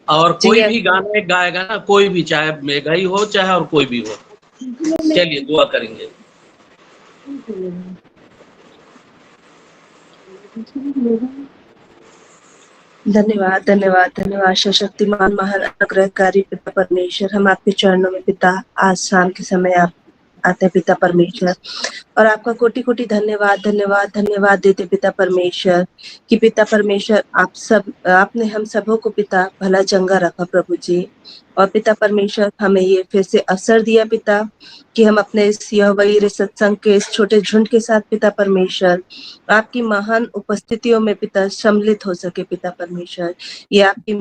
और जी कोई भी गाना एक गाएगा ना, कोई भी, चाहे मेघा ही हो चाहे और कोई भी हो। चलिए दुआ करेंगे। धन्यवाद धन्यवाद धन्यवाद सशक्तिमान महान अनुग्रहकारी पिता परमेश्वर, हम आपके चरणों में पिता आज शाम के समय आप आते हैं पिता परमेश्वर, और आपका कोटि कोटि धन्यवाद धन्यवाद धन्यवाद देते पिता परमेश्वर कि पिता परमेश्वर आपने हम सबों को पिता भला चंगा रखा प्रभु जी। और पिता परमेश्वर हमें ये फिर से अवसर दिया पिता कि हम अपने इस यहोवा सत्संग के इस छोटे झुंड के साथ पिता परमेश्वर आपकी महान उपस्थितियों में पिता सम्मिलित हो सके पिता परमेश्वर। ये आपकी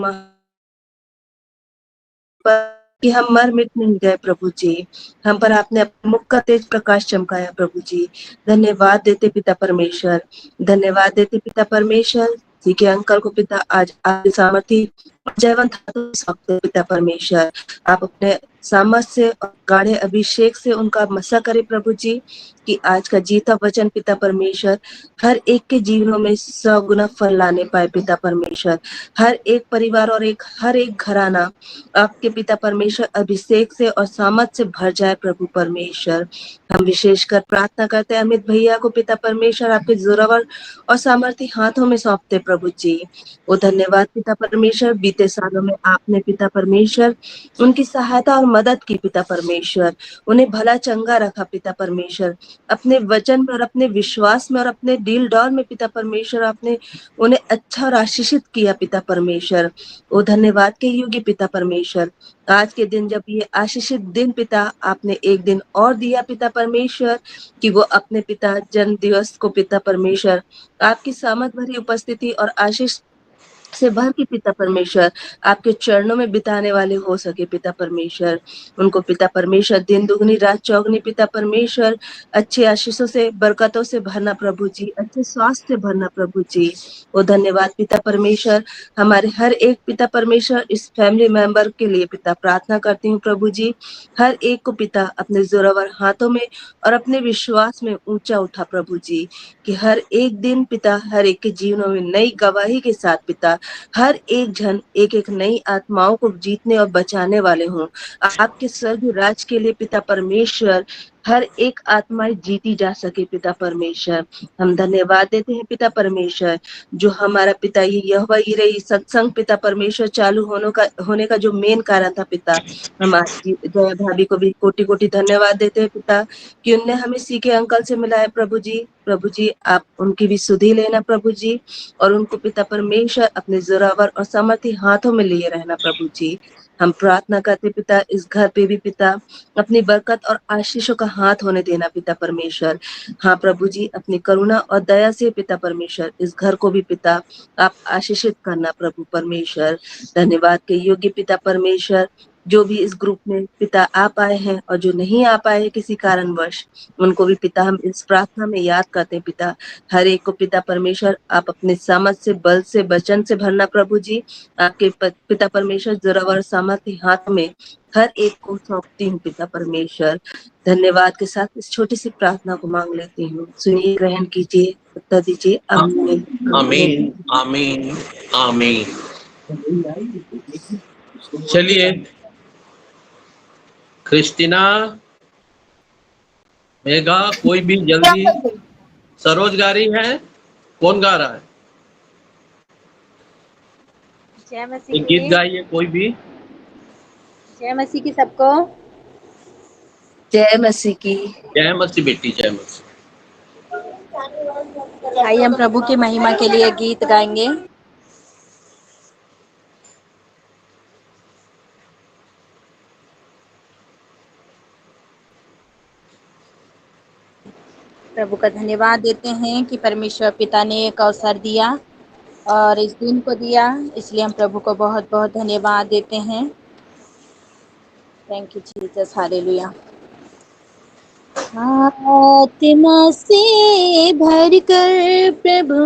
कि हम मर मिट नहीं गए प्रभु जी, हम पर आपने अपने मुख का तेज प्रकाश चमकाया प्रभु जी। धन्यवाद देते पिता परमेश्वर, धन्यवाद देते पिता परमेश्वर जी के अंकल को पिता आज आपकी सामर्थी जयवंत हाथों में सौंपते हैं पिता परमेश्वर। आप अपने सामर्थ से और गाढ़े अभिषेक से उनका मसा करे प्रभु जी कि आज का जीता वचन पिता परमेश्वर हर एक के जीवनों में 100 गुना फल लाने पाए पिता परमेश्वर। हर एक परिवार और हर एक घराना आपके पिता परमेश्वर अभिषेक से और सामर्थ से भर जाए प्रभु परमेश्वर। हम विशेषकर प्रार्थना करते हैं अमित भैया को पिता परमेश्वर आपके जोरावर और सामर्थी हाथों में सौंपते प्रभु जी। वो धन्यवाद पिता परमेश्वर, बीते सालों में आपने पिता परमेश्वर उनकी सहायता और मदद की पिता परमेश्वर, उन्हें भला चंगा रखा पिता परमेश्वर, अपने वचन में और अपने विश्वास में और अपने दिल डौल में पिता परमेश्वर आपने उन्हें अच्छा और आशीषित किया पिता परमेश्वर। वो धन्यवाद के योग्य पिता परमेश्वर, आज के दिन जब ये आशीषित दिन पिता आपने एक दिन और दिया पिता परमेश्वर कि वो अपने पिता जन्म दिवस को पिता परमेश्वर आपकी सामर्थ भरी उपस्थिति और आशीष से भर के पिता परमेश्वर आपके चरणों में बिताने वाले हो सके पिता परमेश्वर। उनको पिता परमेश्वर दिन दुगनी रात चौगनी पिता परमेश्वर अच्छे आशीषों से बरकतों से भरना प्रभु जी, अच्छे स्वास्थ्य से भरना प्रभु जी। वो धन्यवाद पिता परमेश्वर, हमारे हर एक पिता परमेश्वर इस फैमिली मेंबर के लिए पिता प्रार्थना करती हूँ प्रभु जी। हर एक को पिता अपने जोरावर हाथों में और अपने विश्वास में ऊंचा उठा प्रभु जी कि हर एक दिन पिता हर एक के जीवनों में नई गवाही के साथ पिता हर एक जन एक एक नई आत्माओं को जीतने और बचाने वाले हों। आपके स्वर्ग राज के लिए पिता परमेश्वर हर एक आत्मा जीती जा सके पिता परमेश्वर। हम धन्यवाद देते हैं पिता परमेश्वर, जो हमारा पिता ये यहोवा यिरे सत्संग पिता परमेश्वर चालू होने का जो मेन कारण था पिता। हम आज जया भाभी को भी कोटि कोटि धन्यवाद देते हैं पिता कि उनने हमें सीके अंकल से मिलाया प्रभु जी। प्रभु जी आप उनकी भी सुधि लेना प्रभु जी, और उनको पिता परमेश्वर अपने जोरावर और सामर्थी हाथों में लिए रहना प्रभु जी। हम प्रार्थना करते पिता इस घर पे भी पिता अपनी बरकत और आशीषों का हाथ होने देना पिता परमेश्वर। हाँ प्रभु जी, अपनी करुणा और दया से पिता परमेश्वर इस घर को भी पिता आप आशीषित करना प्रभु परमेश्वर। धन्यवाद के योग्य पिता परमेश्वर, जो भी इस ग्रुप में पिता आ पाए हैं और जो नहीं आ पाए हैं किसी कारणवश, उनको भी पिता हम इस प्रार्थना में याद करते हैं पिता। हर एक को पिता परमेश्वर आप अपने सामर्थ से बल से वचन से भरना प्रभु जी। आपके पिता परमेश्वर जोरावर सामर्थ्य हाथ में हर एक को सौंपती हूँ पिता परमेश्वर। धन्यवाद के साथ इस छोटी सी प्रार्थना को मांग लेती हूँ, सुनिए, ग्रहण कीजिए, उत्तर दीजिए। आमीन आमीन आमीन आमीन। चलिए क्रिस्टीना, मेघा, कोई भी जल्दी, सरोजगारी है, कौन गा रहा है? जय मसीह एक गीत गाइए कोई भी। जय मसीह की सबको। जय मसीह की। जय मसीह बेटी, जय मसीह। आइए हम प्रभु की महिमा के लिए गीत गाएंगे। प्रभु का धन्यवाद देते हैं कि परमेश्वर पिता ने एक अवसर दिया और इस दिन को दिया, इसलिए हम प्रभु को बहुत बहुत धन्यवाद देते हैं। Thank you Jesus, hallelujah. आत्मा से भरकर प्रभु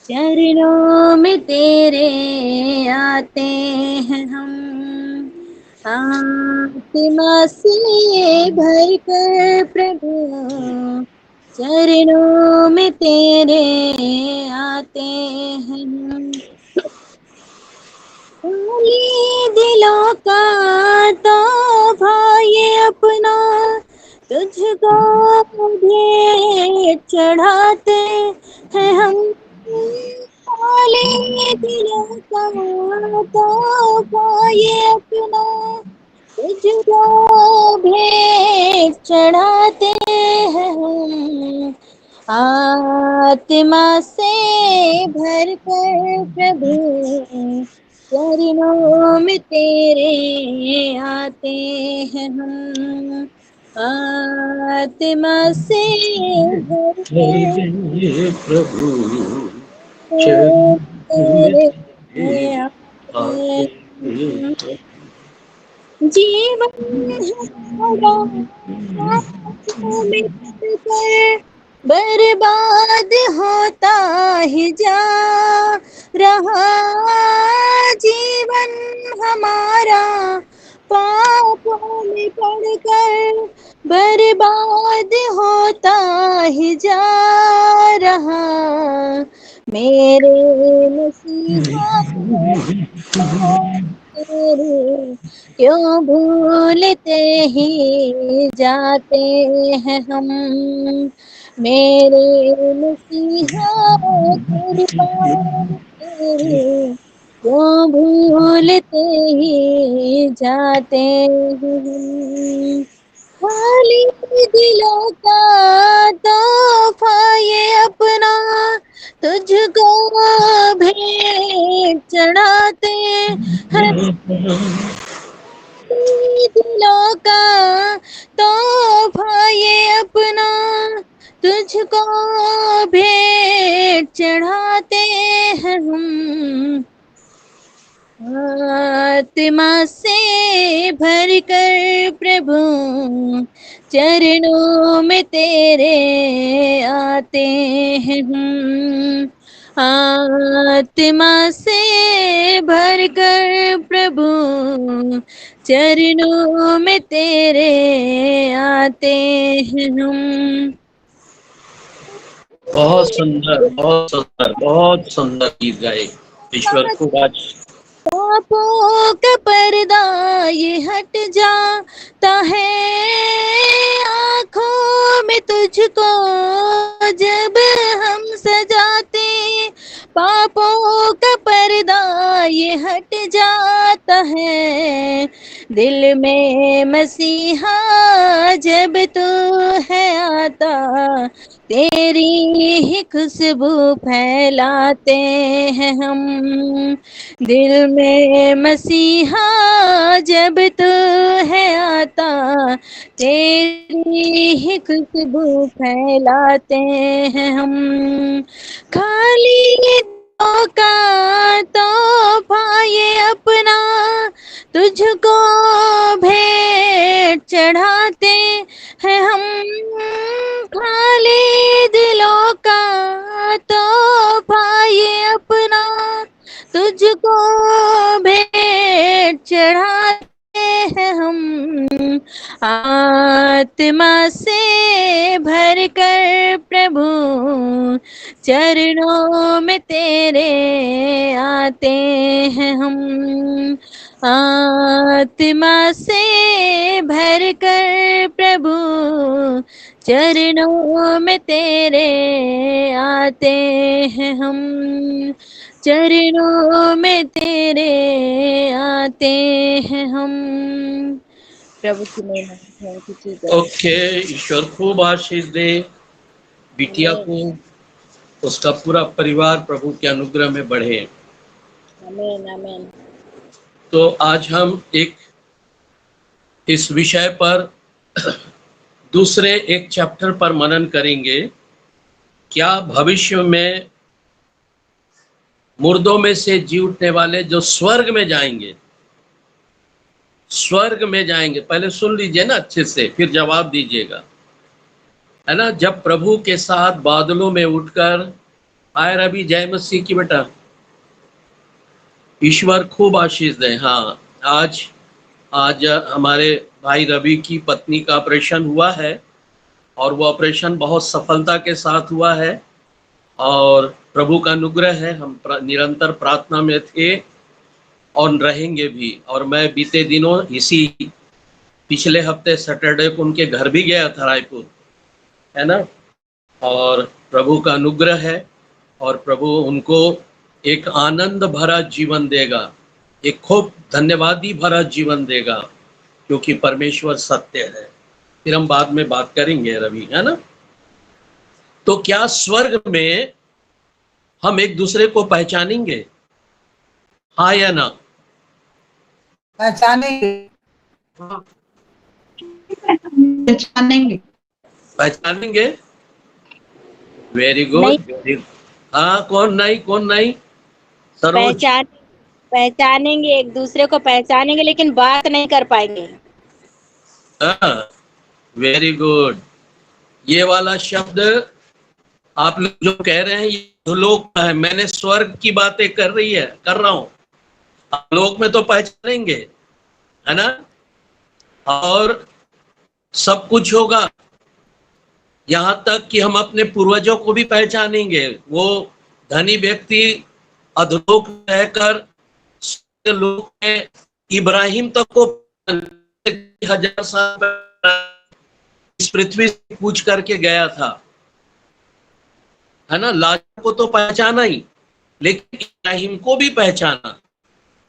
चरणों में तेरे आते हैं हम। आत्मा से भरकर प्रभु चरणों में तेरे आते हैं हम। खाली दिलों का तोहफा ये अपना, तुझको भेंट चढ़ाते हैं हम। खाली दिलों का तोहफा ये अपना, तुझको भेंट चढ़ाते हैं हम। आत्मा से भर कर प्रभु चरणों में तेरे आते हैं हम। आत्मा से भर कर प्रभु तेरे आते हैं। जीवन हमारा पापों में पड़कर बर्बाद होता ही जा रहा। जीवन हमारा पापों में पड़कर बर्बाद होता ही जा रहा। मेरे मसीहा तेरे क्यों भूलते ही जाते हैं हम। मेरे मसीहा तेरी बात तेरे क्यों भूलते ही जाते हैं हम। खाली दिलों का तोहफा ये अपना, तुझको भेंट चढ़ाते हैं। दिलों का तोहफा ये अपना, तुझको भेंट चढ़ाते हैं हम। आत्मा से भर कर प्रभु चरणों में तेरे आते हैं हम। आत्मा से भर कर प्रभु चरणों में तेरे आते हैं हम। बहुत सुंदर, बहुत सुंदर, बहुत सुंदर गीत गाए। ईश्वर को आज पापों का पर्दा ये हट जाता है, आँखों में तुझको जब हम सजाते। पापों का पर्दा ये हट जाता है, दिल में मसीहा जब तू है आता। तेरी ही खुशबू फैलाते हैं हम। दिल में मसीहा जब तू है आता, तेरी ही खुशबू फैलाते हैं हम। खाली दिलों का तोहफा ये अपना, तुझको भेंट चढ़ाते हैं हम। खाली दिलों का तोहफा ये अपना, तुझको भेंट चढ़ाते हैं हम। आत्मा से भर कर प्रभु चरणों में तेरे आते हैं हम। आत्मा से भर कर प्रभु चरणों में तेरे आते हैं हम। चरणों में तेरे आते हैं हम। प्रभु की महिमा है कि ओके। ईश्वर खूब आशीष दे बिटिया को, उसका पूरा परिवार प्रभु के अनुग्रह में बढ़े। आमीन आमीन। तो आज हम इस विषय पर दूसरे एक चैप्टर पर मनन करेंगे। क्या भविष्य में मुर्दों में से जी उठने वाले जो स्वर्ग में जाएंगे, स्वर्ग में जाएंगे, पहले सुन लीजिए ना अच्छे से, फिर जवाब दीजिएगा, है ना। जब प्रभु के साथ बादलों में उठकर आए। रवि जय मसीह की बेटा, ईश्वर खूब आशीष दे। हाँ, आज हमारे भाई रवि की पत्नी का ऑपरेशन हुआ है और वो ऑपरेशन बहुत सफलता के साथ हुआ है और प्रभु का अनुग्रह है। हम निरंतर प्रार्थना में थे और रहेंगे भी। और मैं बीते दिनों इसी पिछले हफ्ते सैटरडे को उनके घर भी गया था रायपुर, है ना। और प्रभु का अनुग्रह है और प्रभु उनको एक आनंद भरा जीवन देगा, एक खूब धन्यवादी भरा जीवन देगा, क्योंकि परमेश्वर सत्य है। फिर हम बाद में बात करेंगे रवि, है ना। तो क्या स्वर्ग में हम एक दूसरे को पहचानेंगे, हाँ या ना? पहचानेंगे। पहचानेंगे। Very good. हाँ, कौन नहीं सरोज? पहचानेंगे, एक दूसरे को पहचानेंगे, लेकिन बात नहीं कर पाएंगे। हाँ, वेरी गुड। ये वाला शब्द आप लोग जो कह रहे हैं ये लोक है, मैंने स्वर्ग की बातें कर रहा हूँ। लोक में तो पहचानेंगे, है ना, और सब कुछ होगा, यहाँ तक कि हम अपने पूर्वजों को भी पहचानेंगे। वो धनी व्यक्ति अधोलोक रहकर लोक में इब्राहिम तक को 1000 साल इस पृथ्वी से पूछ करके गया था, है ना। लाजर को तो पहचाना ही, लेकिन इब्राहिम को भी पहचाना।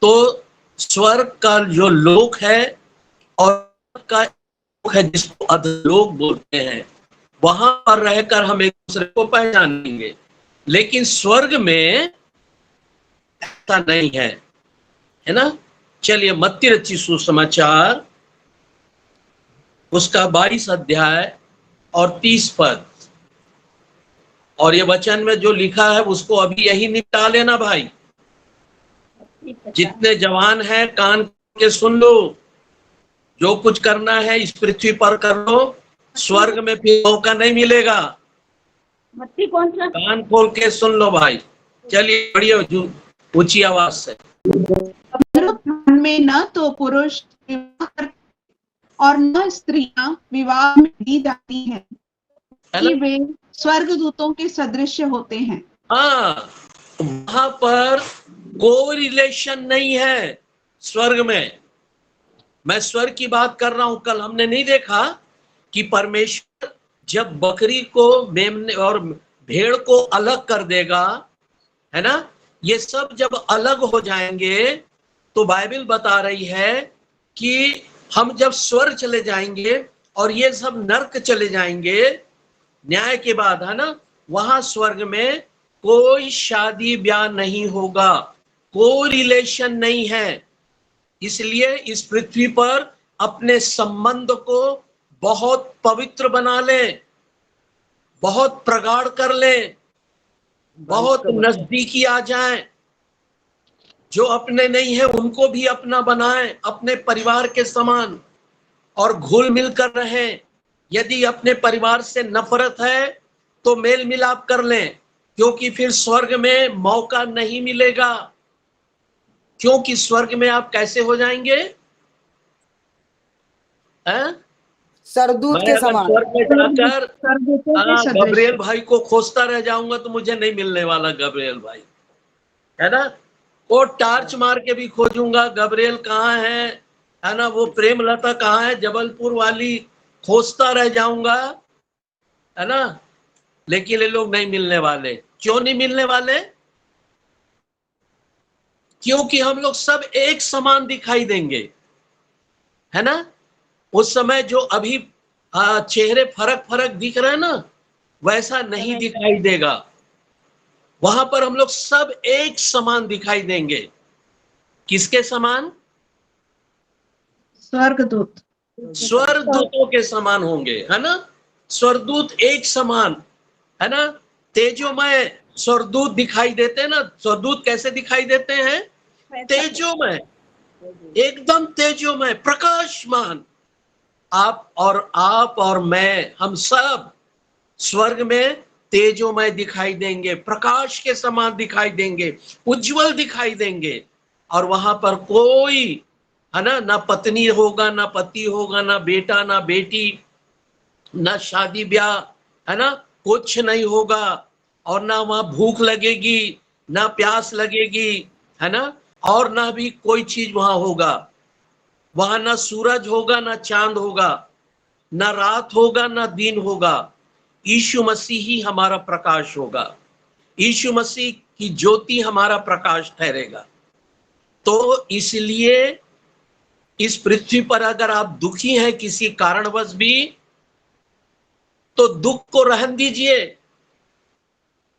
तो स्वर्ग का जो लोक है और का लोक है जिसको अधोलोक बोलते हैं, वहां पर रहकर हम एक दूसरे को पहचानेंगे। लेकिन स्वर्ग में ऐसा नहीं है, है ना। चलिए मत्ती रचित सुसमाचार उसका 22 अध्याय और 30 पद, और ये वचन में जो लिखा है उसको अभी यही निपटा लेना भाई। जितने जवान हैं कान के सुन लो, जो कुछ करना है इस पृथ्वी पर कर लो, स्वर्ग में फिर मौका नहीं मिलेगा। कान खोल के सुन लो भाई। चलिए बढ़िया, ऊंची आवाज से। में न तो पुरुष विवाह करते और न स्त्रियां विवाह में दी जाती हैं कि वे स्वर्गदूतों के सदृश होते हैं। हाँ, वहां पर कोई रिलेशन नहीं है स्वर्ग में। मैं स्वर्ग की बात कर रहा हूं। कल हमने नहीं देखा कि परमेश्वर जब बकरी को मेमने और भेड़ को अलग कर देगा, है ना, ये सब जब अलग हो जाएंगे तो बाइबल बता रही है कि हम जब स्वर्ग चले जाएंगे और ये सब नर्क चले जाएंगे न्याय के बाद, है ना, वहां स्वर्ग में कोई शादी ब्याह नहीं होगा, कोई रिलेशन नहीं है। इसलिए इस पृथ्वी पर अपने संबंध को बहुत पवित्र बना ले, बहुत प्रगाढ़ कर ले, बहुत नजदीकी आ जाए। जो अपने नहीं है उनको भी अपना बनाए, अपने परिवार के समान, और घुल मिल कर रहे। यदि अपने परिवार से नफरत है तो मेल मिलाप कर लें, क्योंकि फिर स्वर्ग में मौका नहीं मिलेगा। क्योंकि स्वर्ग में आप कैसे हो जाएंगे, सरदूत के समान। स्वर्ग में जाकर गब्रिएल भाई को खोजता रह जाऊंगा तो मुझे नहीं मिलने वाला गब्रिएल भाई, है ना। वो टार्च मार के भी खोजूंगा गब्रिएल कहाँ है ना, वो प्रेमलता कहाँ है जबलपुर वाली, खोजता रह जाऊंगा, है ना। लेकिन ये लोग नहीं मिलने वाले। क्यों नहीं मिलने वाले? क्योंकि हम लोग सब एक समान दिखाई देंगे, है ना। उस समय जो अभी चेहरे फर्क फर्क दिख रहे हैं ना, वैसा नहीं दिखाई देगा। वहां पर हम लोग सब एक समान दिखाई देंगे। किसके समान? स्वर्गदूत, स्वर्गदूतों के समान होंगे, है ना। स्वर्गदूत एक समान, है ना। तेजोमय स्वर्गदूत दिखाई देते हैं ना। स्वर्गदूत कैसे दिखाई देते हैं? तेजोमय, एकदम तेजोमय, प्रकाशमान। आप और मैं, हम सब स्वर्ग में तेजोमय दिखाई देंगे, प्रकाश के समान दिखाई देंगे, उज्जवल दिखाई देंगे। और वहां पर कोई, है ना पत्नी होगा, ना पति होगा, ना बेटा, ना बेटी, ना शादी ब्याह, है ना, कुछ नहीं होगा। और ना वहां भूख लगेगी, ना प्यास लगेगी, है ना। और ना भी कोई चीज वहां होगा। वहां ना सूरज होगा, ना चांद होगा, ना रात होगा, ना दिन होगा। यीशु मसीह ही हमारा प्रकाश होगा। यीशु मसीह की ज्योति हमारा प्रकाश ठहरेगा। तो इसलिए इस पृथ्वी पर अगर आप दुखी हैं किसी कारणवश भी, तो दुख को रहन दीजिए।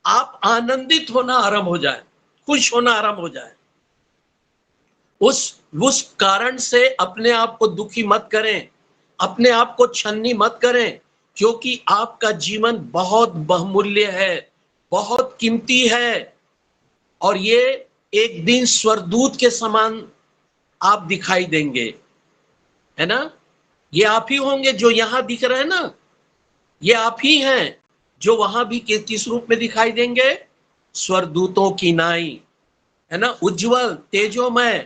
आप आनंदित होना आरंभ हो जाए, खुश होना आरंभ हो जाए। उस कारण से अपने आप को दुखी मत करें, अपने आप को छन्नी मत करें, क्योंकि आपका जीवन बहुत बहुमूल्य है, बहुत कीमती है। और ये एक दिन स्वर्गदूत के समान आप दिखाई देंगे, है ना। ये आप ही होंगे जो यहां दिख रहे हैं ना, ये आप ही हैं जो वहां भी किस रूप में दिखाई देंगे? स्वर्गदूतों की नाई, है ना, उज्जवल तेजोमय,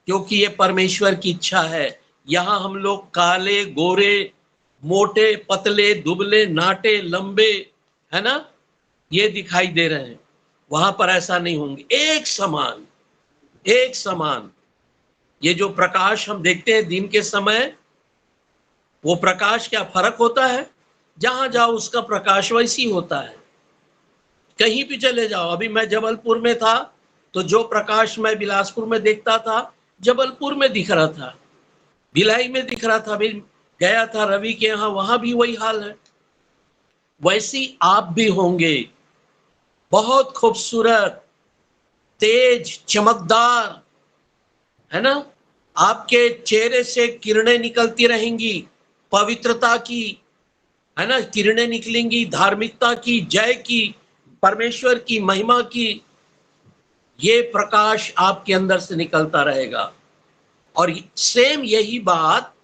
क्योंकि ये परमेश्वर की इच्छा है। यहां हम लोग काले गोरे, मोटे पतले, दुबले नाटे लंबे, है ना, ये दिखाई दे रहे हैं। वहां पर ऐसा नहीं होंगे, एक समान, एक समान। ये जो प्रकाश हम देखते हैं दिन के समय, वो प्रकाश क्या फर्क होता है? जहां जाओ उसका प्रकाश वैसी होता है। कहीं भी चले जाओ, अभी मैं जबलपुर में था तो जो प्रकाश मैं बिलासपुर में देखता था, जबलपुर में दिख रहा था, भिलाई में दिख रहा था। अभी गया था रवि के यहाँ, वहां भी वही हाल है। वैसी आप भी होंगे, बहुत खूबसूरत, तेज, चमकदार, है ना। आपके चेहरे से किरणें निकलती रहेंगी, पवित्रता की, है ना, किरणें निकलेंगी, धार्मिकता की, जय की, परमेश्वर की महिमा की। ये प्रकाश आपके अंदर से निकलता रहेगा। और सेम यही बात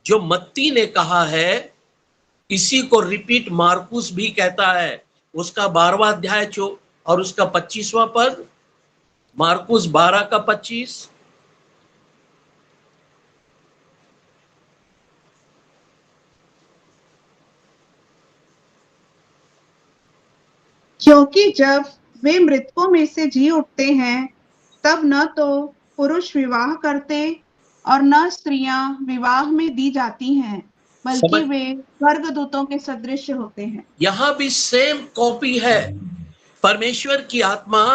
जो मत्ती ने कहा है, इसी को रिपीट मार्कुस भी कहता है। उसका 12वां अध्याय और उसका 25वां पद, मार्कुस 12 का 25। क्योंकि जब वे मृतकों में से जी उठते हैं, तब न तो पुरुष विवाह करते और न स्त्रियां विवाह में दी जाती हैं, बल्कि वे स्वर्गदूतों के सदृश होते हैं। यहां भी सेम कॉपी है। परमेश्वर की आत्मा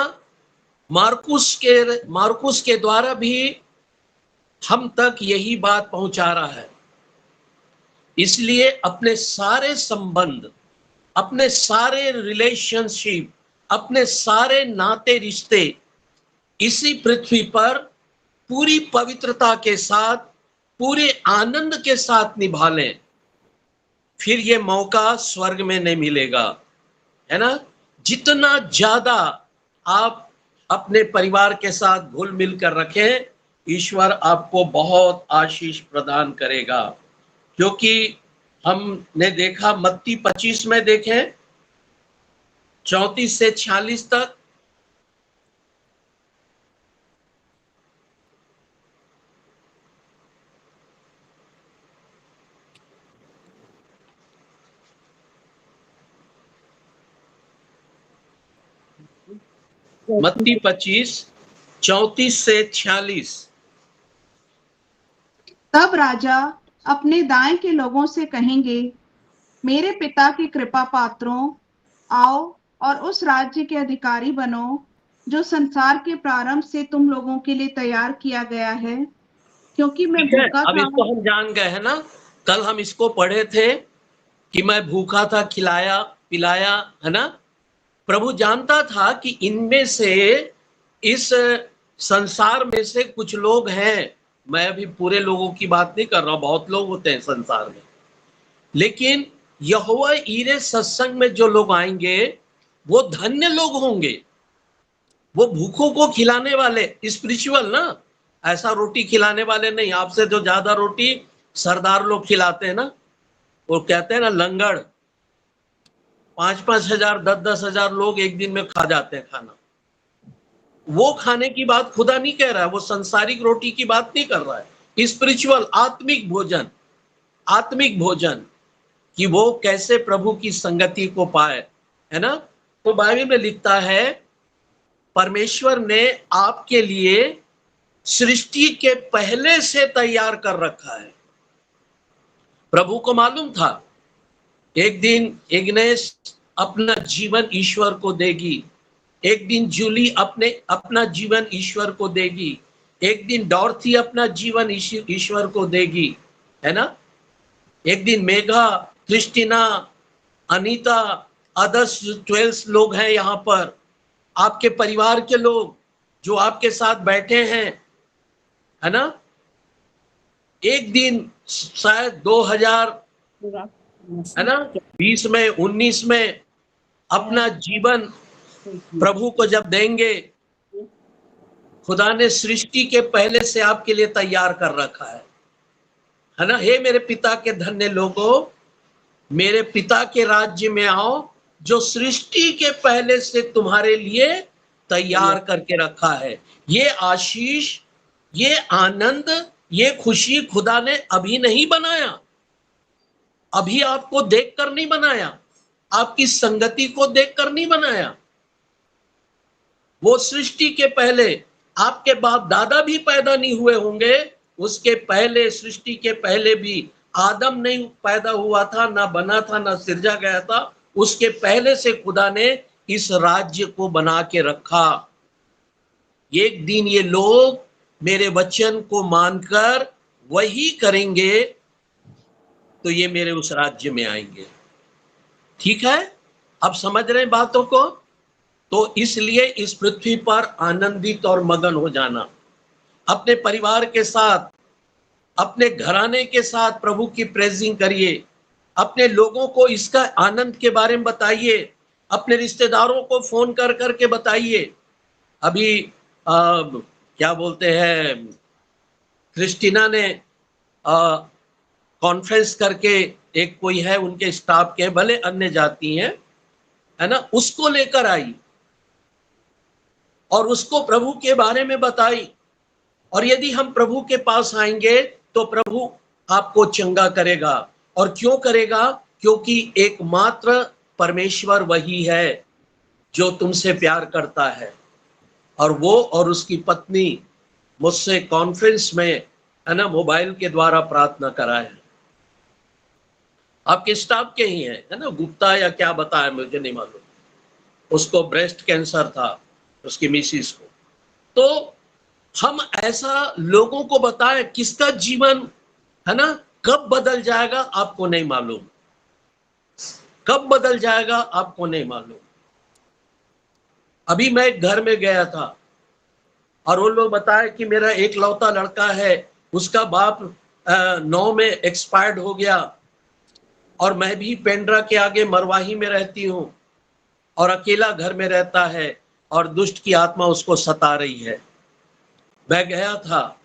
मार्कुस के द्वारा भी हम तक यही बात पहुंचा रहा है। इसलिए अपने सारे संबंध, अपने सारे रिलेशनशिप, अपने सारे नाते रिश्ते इसी पृथ्वी पर पूरी पवित्रता के साथ, पूरे आनंद के साथ निभा लें। फिर ये मौका स्वर्ग में नहीं मिलेगा, है ना। जितना ज्यादा आप अपने परिवार के साथ घुल मिल कर रखें, ईश्वर आपको बहुत आशीष प्रदान करेगा। क्योंकि हमने देखा मत्ती 25 में देखें 34 से 46 तक, मत्ती 25 34 से 46। तब राजा अपने दाएं के लोगों से कहेंगे, मेरे पिता की कृपा पात्रों, आओ और उस राज्य के अधिकारी बनो जो संसार के प्रारंभ से तुम लोगों के लिए तैयार किया गया है। क्योंकि मैं ठीक है, भूखा अब था। इसको हम जान गए, है ना। कल हम इसको पढ़े थे कि मैं भूखा था, खिलाया पिलाया, है ना। प्रभु जानता था कि इनमें से, इस संसार में से कुछ लोग हैं, मैं अभी पूरे लोगों की बात नहीं कर रहा हूं, बहुत लोग होते हैं संसार में, लेकिन यहोवा ईरे सत्संग में जो लोग आएंगे वो धन्य लोग होंगे। वो भूखों को खिलाने वाले, स्पिरिचुअल ना, ऐसा रोटी खिलाने वाले नहीं। आपसे जो ज्यादा रोटी सरदार लोग खिलाते हैं ना, वो कहते हैं ना लंगड़, 5-5 हजार 10-10 हजार लोग एक दिन में खा जाते हैं खाना। वो खाने की बात खुदा नहीं कह रहा है, वो संसारिक रोटी की बात नहीं कर रहा है। स्पिरिचुअल, आत्मिक भोजन, आत्मिक भोजन, कि वो कैसे प्रभु की संगति को पाए, है ना। तो बाइबल में लिखता है परमेश्वर ने आपके लिए सृष्टि के पहले से तैयार कर रखा है। प्रभु को मालूम था एक दिन इग्नेस अपना जीवन ईश्वर को देगी, एक दिन जूली अपना जीवन ईश्वर को देगी, एक दिन डॉर्थी अपना जीवन ईश्वर को देगी, है ना। एक दिन मेघा, क्रिस्टीना, अनीता, अदर्स 12 लोग हैं यहाँ पर, आपके परिवार के लोग जो आपके साथ बैठे हैं, है ना। एक दिन शायद 2000 है ना 20 में 19 में अपना जीवन प्रभु को जब देंगे, खुदा ने सृष्टि के पहले से आपके लिए तैयार कर रखा है ना। हे मेरे पिता के धन्य लोगों, मेरे पिता के राज्य में आओ जो सृष्टि के पहले से तुम्हारे लिए तैयार करके रखा है। ये आशीष, ये आनंद, ये खुशी खुदा ने अभी नहीं बनाया, अभी आपको देखकर नहीं बनाया, आपकी संगति को देखकर नहीं बनाया। वो सृष्टि के पहले, आपके बाप दादा भी पैदा नहीं हुए होंगे, उसके पहले, सृष्टि के पहले भी आदम नहीं पैदा हुआ था, ना बना था, ना सिरजा गया था, उसके पहले से खुदा ने इस राज्य को बना के रखा। एक दिन ये लोग मेरे वचन को मानकर वही करेंगे तो ये मेरे उस राज्य में आएंगे। ठीक है, अब समझ रहे हैं बातों को। तो इसलिए इस पृथ्वी पर आनंदित और मगन हो जाना, अपने परिवार के साथ, अपने घराने के साथ प्रभु की प्रेजिंग करिए, अपने लोगों को इसका आनंद के बारे में बताइए, अपने रिश्तेदारों को फोन कर करके बताइए। अभी क्या बोलते हैं, क्रिस्टीना ने कॉन्फ्रेंस करके, एक कोई है उनके स्टाफ के, भले अन्य जाति हैं, है ना, उसको लेकर आई और उसको प्रभु के बारे में बताई। और यदि हम प्रभु के पास आएंगे तो प्रभु आपको चंगा करेगा। और क्यों करेगा? क्योंकि एकमात्र परमेश्वर वही है जो तुमसे प्यार करता है। और वो और उसकी पत्नी मुझसे कॉन्फ्रेंस में, है ना, मोबाइल के द्वारा प्रार्थना कराए हैं। आपके स्टाफ के ही है ना, गुप्ता या क्या बताया मुझे नहीं मालूम, उसको ब्रेस्ट कैंसर था, उसकी मिसिस को। तो हम ऐसा लोगों को बताएं, किसका जीवन, है ना, कब बदल जाएगा आपको नहीं मालूम, कब बदल जाएगा आपको नहीं मालूम। अभी मैं घर में गया था और वो लोग बताए कि मेरा एक लौता लड़का है, उसका बाप 9 में एक्सपायर्ड हो गया और मैं भी पेंड्रा के आगे मरवाही में रहती हूँ और अकेला घर में रहता है और दुष्ट की आत्मा उसको सता रही है। मैं गया था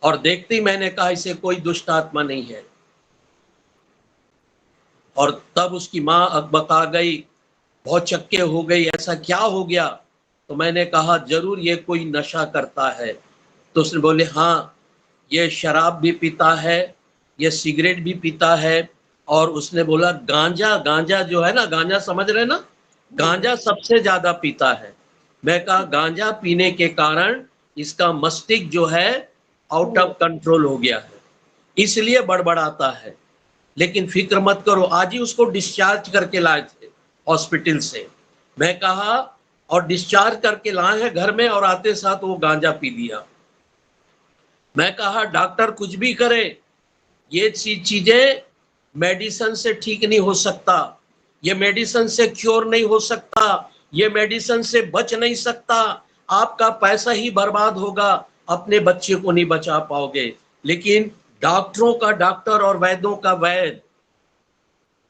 और देखते ही मैंने कहा इसे कोई दुष्ट आत्मा नहीं है। और तब उसकी माँ अकबका गई, बहुत चक्के हो गई, ऐसा क्या हो गया? तो मैंने कहा जरूर ये कोई नशा करता है। तो उसने बोले हाँ, ये शराब भी पीता है, ये सिगरेट भी पीता है, और उसने बोला गांजा, गांजा जो है ना, गांजा समझ रहे ना, गांजा सबसे ज्यादा पीता है। मैं कहा गांजा पीने के कारण इसका मस्तिष्क जो है आउट ऑफ कंट्रोल हो गया है, इसलिए बड़बड़ाता है। लेकिन फिक्र मत करो, आज ही उसको डिस्चार्ज करके लाए थे हॉस्पिटल से। मैं कहा, और डिस्चार्ज करके लाए हैं घर में, और आते साथ वो गांजा पी लिया। मैं कहा डॉक्टर कुछ भी करे, ये चीजें मेडिसिन से ठीक नहीं हो सकता, ये मेडिसिन से क्योर नहीं हो सकता, ये मेडिसिन से बच नहीं सकता, आपका पैसा ही बर्बाद होगा, अपने बच्चे को नहीं बचा पाओगे। लेकिन डॉक्टरों का डॉक्टर और वैद्यों का वैद्य,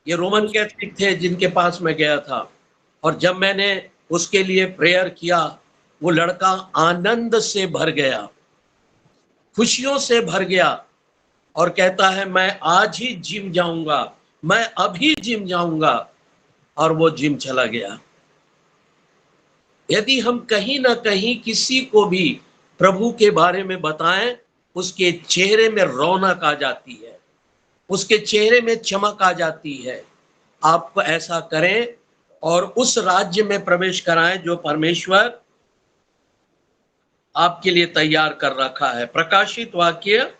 ये रोमन कैथलिक थे जिनके पास मैं गया था, और जब मैंने उसके लिए प्रेयर किया, वो लड़का आनंद से भर गया, खुशियों से भर गया, और कहता है मैं आज ही जिम जाऊंगा, मैं अभी जिम जाऊंगा, और वो जिम चला गया। यदि हम कहीं ना कहीं किसी को भी प्रभु के बारे में बताएं, उसके चेहरे में रौनक आ जाती है, उसके चेहरे में चमक आ जाती है। आपको ऐसा करें और उस राज्य में प्रवेश कराएं जो परमेश्वर आपके लिए तैयार कर रखा है। प्रकाशित वाक्य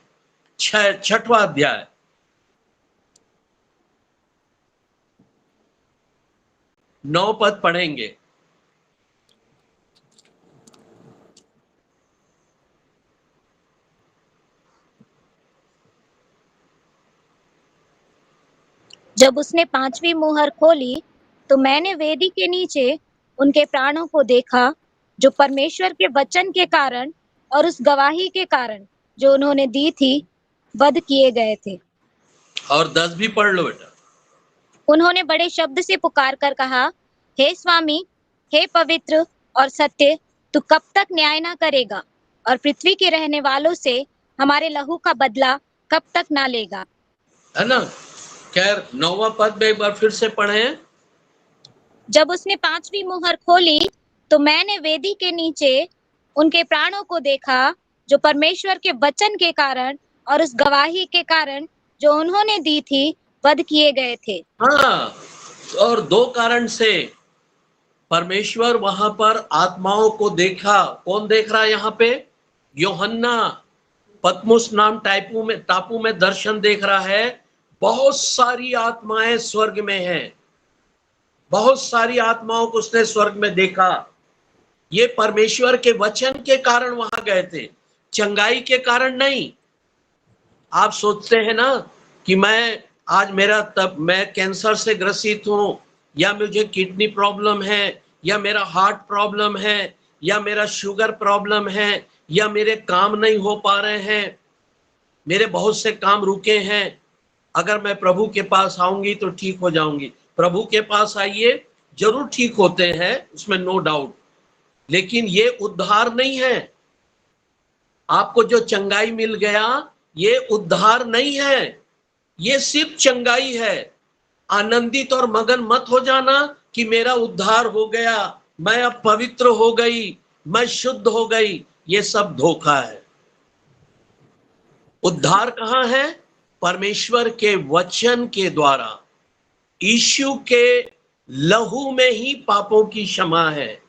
6वां अध्याय, नौ पद पढ़ेंगे। जब उसने 5वीं मुहर खोली तो मैंने वेदी के नीचे उनके प्राणों को देखा, जो परमेश्वर के वचन के कारण और उस गवाही के कारण जो उन्होंने दी थी, वध किए गए थे। और 10 भी पढ़ लो बेटा। उन्होंने बड़े शब्द से पुकार कर कहा, हे स्वामी, हे पवित्र और सत्य, तू कब तक न्याय ना करेगा और पृथ्वी के रहने वालों से हमारे लहू का बदला कब तक ना लेगा। है ना। खैर 9वां पद में एक बार फिर से पढ़ें। जब उसने 5वीं मुहर खोली तो मैंने वेदी के नीचे उनके प्राणों को देखा, जो परमेश्वर के वचन के कारण और उस गवाही के कारण जो उन्होंने दी थी, वध किए गए थे। हाँ, और 2 कारण से परमेश्वर वहां पर आत्माओं को देखा। कौन देख रहा है यहाँ पे? यूहन्ना पतमुस नाम टापू में दर्शन देख रहा है। बहुत सारी आत्माएं स्वर्ग में हैं, बहुत सारी आत्माओं को उसने स्वर्ग में देखा। ये परमेश्वर के वचन के कारण वहां गए थे, चंगाई के कारण नहीं। आप सोचते हैं ना कि मैं कैंसर से ग्रसित हूं, या मुझे किडनी प्रॉब्लम है, या मेरा हार्ट प्रॉब्लम है, या मेरा शुगर प्रॉब्लम है, या मेरे काम नहीं हो पा रहे हैं, मेरे बहुत से काम रुके हैं, अगर मैं प्रभु के पास आऊंगी तो ठीक हो जाऊंगी। प्रभु के पास आइए, जरूर ठीक होते हैं, उसमें नो डाउट, लेकिन ये उद्धार नहीं है। आपको जो चंगाई मिल गया ये उद्धार नहीं है, ये सिर्फ चंगाई है। आनंदित और मगन मत हो जाना कि मेरा उद्धार हो गया, मैं अब पवित्र हो गई, मैं शुद्ध हो गई, ये सब धोखा है। उद्धार कहां है? परमेश्वर के वचन के द्वारा, यीशु के लहू में ही पापों की क्षमा है।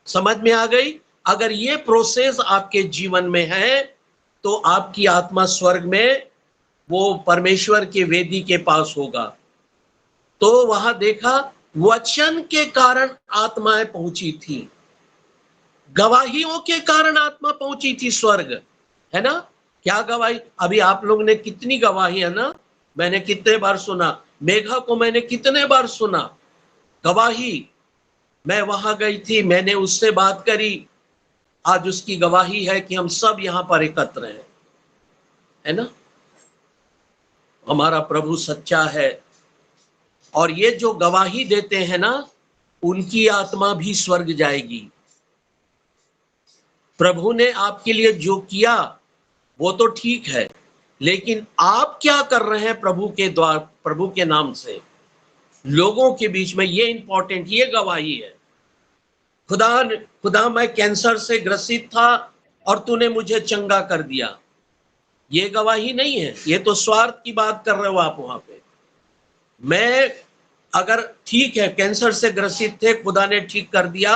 समझ में आ गई? अगर ये प्रोसेस आपके जीवन में है तो आपकी आत्मा स्वर्ग में वो परमेश्वर के वेदी के पास होगा। तो वहां देखा वचन के कारण आत्माएं पहुंची थी, गवाहियों के कारण आत्मा पहुंची थी स्वर्ग, है ना। क्या गवाही? अभी आप लोग ने कितनी गवाही है ना, मैंने कितने बार सुना, मेघा को मैंने कितने बार सुना गवाही। मैं वहां गई थी, मैंने उससे बात करी, आज उसकी गवाही है कि हम सब यहां पर एकत्र हैं, है ना। हमारा प्रभु सच्चा है, और ये जो गवाही देते हैं ना, उनकी आत्मा भी स्वर्ग जाएगी। प्रभु ने आपके लिए जो किया वो तो ठीक है, लेकिन आप क्या कर रहे हैं प्रभु के द्वार, प्रभु के नाम से लोगों के बीच में, ये इंपॉर्टेंट, ये गवाही है। खुदा मैं कैंसर से ग्रसित था और तूने मुझे चंगा कर दिया, ये गवाही नहीं है, ये तो स्वार्थ की बात कर रहे हो आप वहां पे। मैं अगर ठीक है कैंसर से ग्रसित थे, खुदा ने ठीक कर दिया,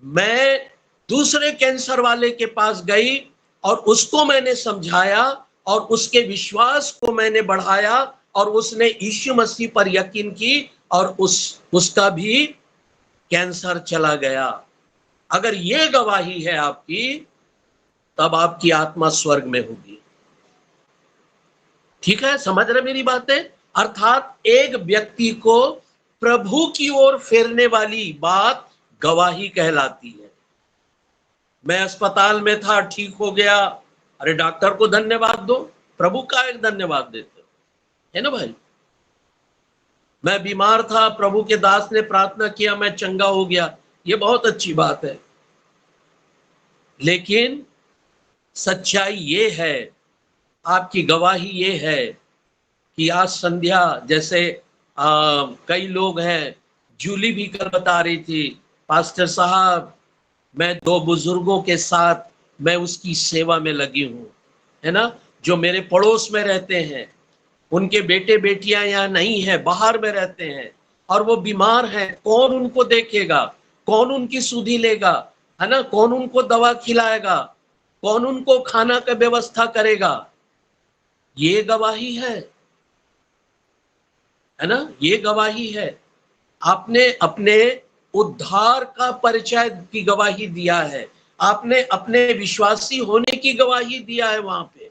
मैं दूसरे कैंसर वाले के पास गई और उसको मैंने समझाया और उसके विश्वास को मैंने बढ़ाया और उसने यीशु मसीह पर यकीन की और उसका भी कैंसर चला गया। अगर ये गवाही है आपकी, तब आपकी आत्मा स्वर्ग में होगी। ठीक है, समझ रहे मेरी बातें? अर्थात एक व्यक्ति को प्रभु की ओर फेरने वाली बात गवाही कहलाती है। मैं अस्पताल में था, ठीक हो गया, अरे डॉक्टर को धन्यवाद दो, प्रभु का एक धन्यवाद देते, है ना भाई। मैं बीमार था, प्रभु के दास ने प्रार्थना किया, मैं चंगा हो गया, ये बहुत अच्छी बात है। लेकिन सच्चाई ये है, आपकी गवाही ये है कि आज संध्या जैसे कई लोग हैं, जूली भी कल बता रही थी, पास्टर साहब मैं 2 बुजुर्गों के साथ मैं उसकी सेवा में लगी हूं, है ना, जो मेरे पड़ोस में रहते हैं, उनके बेटे बेटियां यहाँ नहीं है, बाहर में रहते हैं और वो बीमार हैं, कौन उनको देखेगा, कौन उनकी सुधि लेगा। है ना, कौन उनको दवा खिलाएगा, कौन उनको खाना का व्यवस्था करेगा, ये गवाही है ना, ये गवाही है। आपने अपने उद्धार का परिचय की गवाही दिया है, आपने अपने विश्वासी होने की गवाही दिया है। वहां पे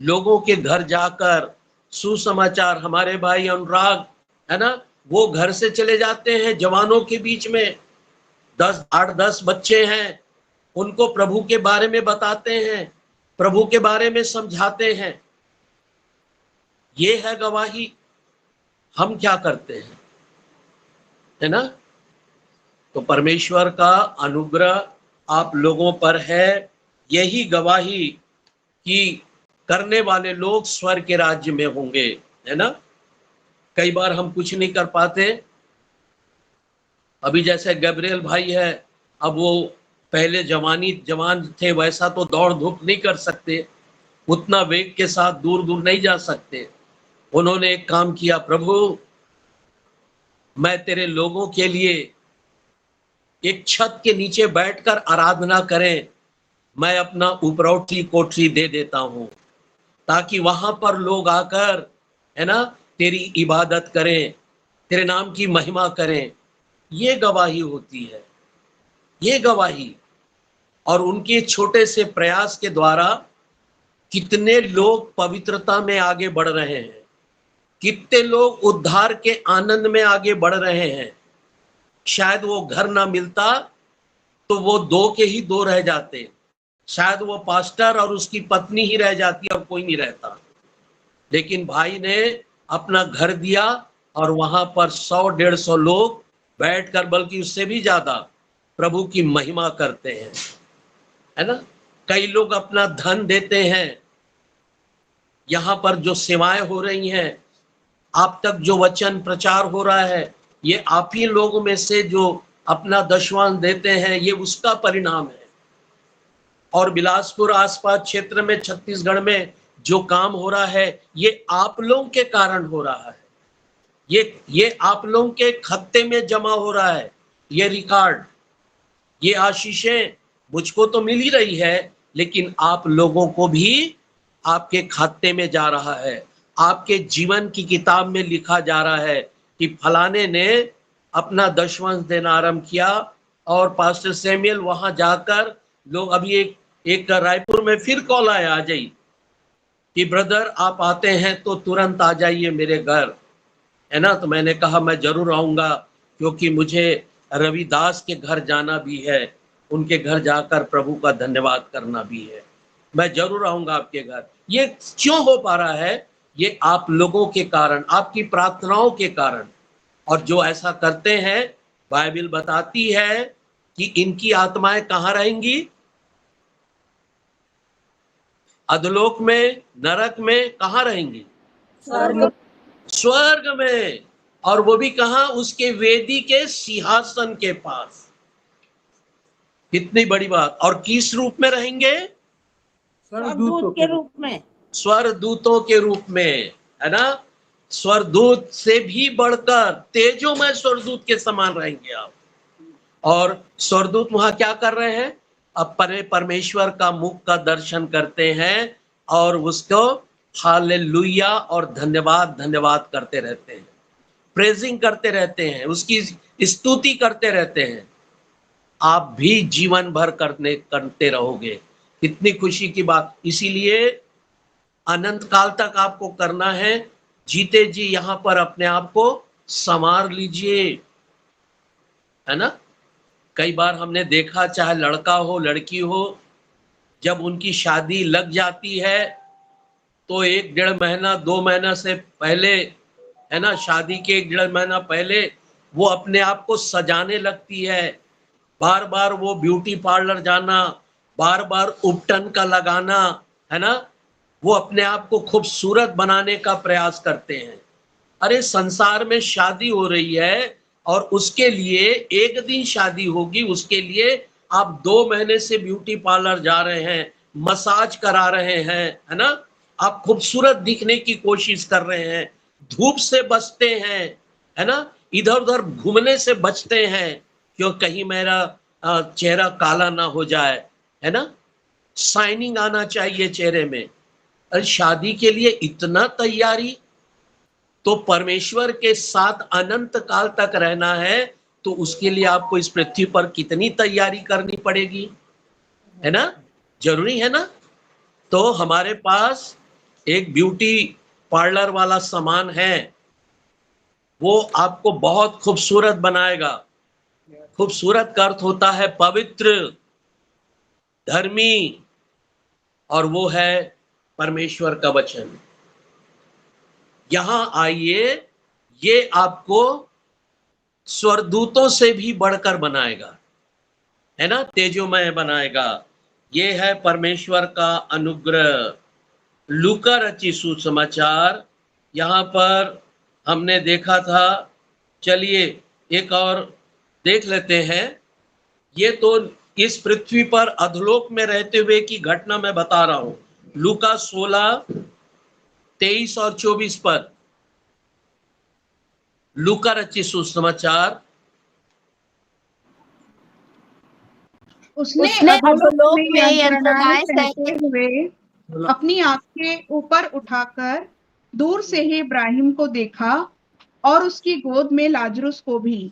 लोगों के घर जाकर सुसमाचार, हमारे भाई अनुराग है ना, वो घर से चले जाते हैं जवानों के बीच में, 8-10 बच्चे हैं, उनको प्रभु के बारे में बताते हैं, प्रभु के बारे में समझाते हैं। ये है गवाही। हम क्या करते हैं, है ना? तो परमेश्वर का अनुग्रह आप लोगों पर है। यही गवाही कि करने वाले लोग स्वर्ग के राज्य में होंगे, है ना? कई बार हम कुछ नहीं कर पाते। अभी जैसे गब्रियल भाई है, अब वो पहले जवान थे, वैसा तो दौड़ धूप नहीं कर सकते, उतना वेग के साथ दूर दूर नहीं जा सकते। उन्होंने एक काम किया, प्रभु मैं तेरे लोगों के लिए एक छत के नीचे बैठकर आराधना करें, मैं अपना उपरौठी कोठरी दे देता हूं, ताकि वहां पर लोग आकर, है ना, तेरी इबादत करें, तेरे नाम की महिमा करें। ये गवाही होती है, ये गवाही। और उनके छोटे से प्रयास के द्वारा कितने लोग पवित्रता में आगे बढ़ रहे हैं, कितने लोग उद्धार के आनंद में आगे बढ़ रहे हैं। शायद वो घर ना मिलता तो वो 2 के ही 2 रह जाते, शायद वो पास्टर और उसकी पत्नी ही रह जाती और कोई नहीं रहता। लेकिन भाई ने अपना घर दिया और वहां पर 100-150 लोग बैठकर, बल्कि उससे भी ज्यादा, प्रभु की महिमा करते हैं, है ना? कई लोग अपना धन देते हैं। यहां पर जो सेवाएं हो रही हैं, आप तक जो वचन प्रचार हो रहा है, ये आप ही लोगों में से जो अपना दशवांश देते हैं, ये उसका परिणाम है। और बिलासपुर आसपास क्षेत्र में, छत्तीसगढ़ में जो काम हो रहा है, ये आप लोगों के कारण हो रहा है। ये आप लोगों के खत्ते में जमा हो रहा है। ये रिकॉर्ड, ये आशीषें मुझको तो मिल ही रही है, लेकिन आप लोगों को भी आपके खाते में जा रहा है। आपके जीवन की किताब में लिखा जा रहा है कि फलाने ने अपना दशवांश देना आरंभ किया, और पास्टर सैमुअल वहां जाकर लोग, अभी एक रायपुर में फिर कॉल आया आ जाइए कि ब्रदर आप आते हैं तो तुरंत आ जाइए मेरे घर, है ना? तो मैंने कहा मैं जरूर आऊंगा, क्योंकि मुझे रविदास के घर जाना भी है, उनके घर जाकर प्रभु का धन्यवाद करना भी है। मैं जरूर आऊंगा आपके घर। ये क्यों हो पा रहा है? ये आप लोगों के कारण, आपकी प्रार्थनाओं के कारण। और जो ऐसा करते हैं, बाइबल बताती है कि इनकी आत्माएं कहाँ रहेंगी? अधोलोक में, नरक में, कहाँ रहेंगी? स्वर्ग में। और वो भी कहाँ? उसके वेदी के सिंहासन के पास। कितनी बड़ी बात। और किस रूप में रहेंगे? स्वर्गदूत के रूप में, स्वर्गदूतों के रूप में, है ना? स्वर्गदूत से भी बढ़कर तेजोमय स्वर्गदूत के समान रहेंगे आप। और स्वर्गदूत वहां क्या कर रहे हैं? अपने परमेश्वर का मुख का दर्शन करते हैं और उसको हालेलुया और धन्यवाद धन्यवाद करते रहते हैं, प्रेजिंग करते रहते हैं, उसकी स्तुति करते रहते हैं। आप भी जीवन भर करते रहोगे। कितनी खुशी की बात। इसीलिए अनंत काल तक आपको करना है। जीते जी यहां पर अपने आप को संवार लीजिए, है ना? कई बार हमने देखा, चाहे लड़का हो लड़की हो, जब उनकी शादी लग जाती है तो 1-1.5 महीना 2 महीना से पहले, है ना, शादी के 1-1.5 महीना पहले वो अपने आप को सजाने लगती है। बार बार वो ब्यूटी पार्लर जाना, बार बार उपटन का लगाना, है ना, वो अपने आप को खूबसूरत बनाने का प्रयास करते हैं। अरे संसार में शादी हो रही है और उसके लिए एक दिन शादी होगी, उसके लिए आप 2 महीने से ब्यूटी पार्लर जा रहे हैं, मसाज करा रहे हैं, है ना, आप खूबसूरत दिखने की कोशिश कर रहे हैं, धूप से बचते हैं, है ना, इधर उधर घूमने से बचते हैं, क्यों कहीं मेरा चेहरा काला ना हो जाए, है ना, शाइनिंग आना चाहिए चेहरे में। और शादी के लिए इतना तैयारी, तो परमेश्वर के साथ अनंत काल तक रहना है, तो उसके लिए आपको इस पृथ्वी पर कितनी तैयारी करनी पड़ेगी, है ना, जरूरी है ना। तो हमारे पास एक ब्यूटी पार्लर वाला सामान है, वो आपको बहुत खूबसूरत बनाएगा। खूबसूरत का अर्थ होता है पवित्र, धर्मी, और वो है परमेश्वर का वचन। यहां आइए, ये आपको स्वर्गदूतों से भी बढ़कर बनाएगा, है ना, तेजोमय बनाएगा। ये है परमेश्वर का अनुग्रह। लूका रची सुसमाचार, यहां पर हमने देखा था। चलिए एक और देख लेते हैं। ये तो इस पृथ्वी पर अधोलोक में रहते हुए की घटना मैं बता रहा हूं। लूका 16, 23 और 24 पद, लूका रची सुसमाचार। उसने अधोलोक में यंत्रणाएं सहते हुए अपनी आंखें ऊपर उठाकर दूर से ही इब्राहिम को देखा और उसकी गोद में लाजरुस को भी।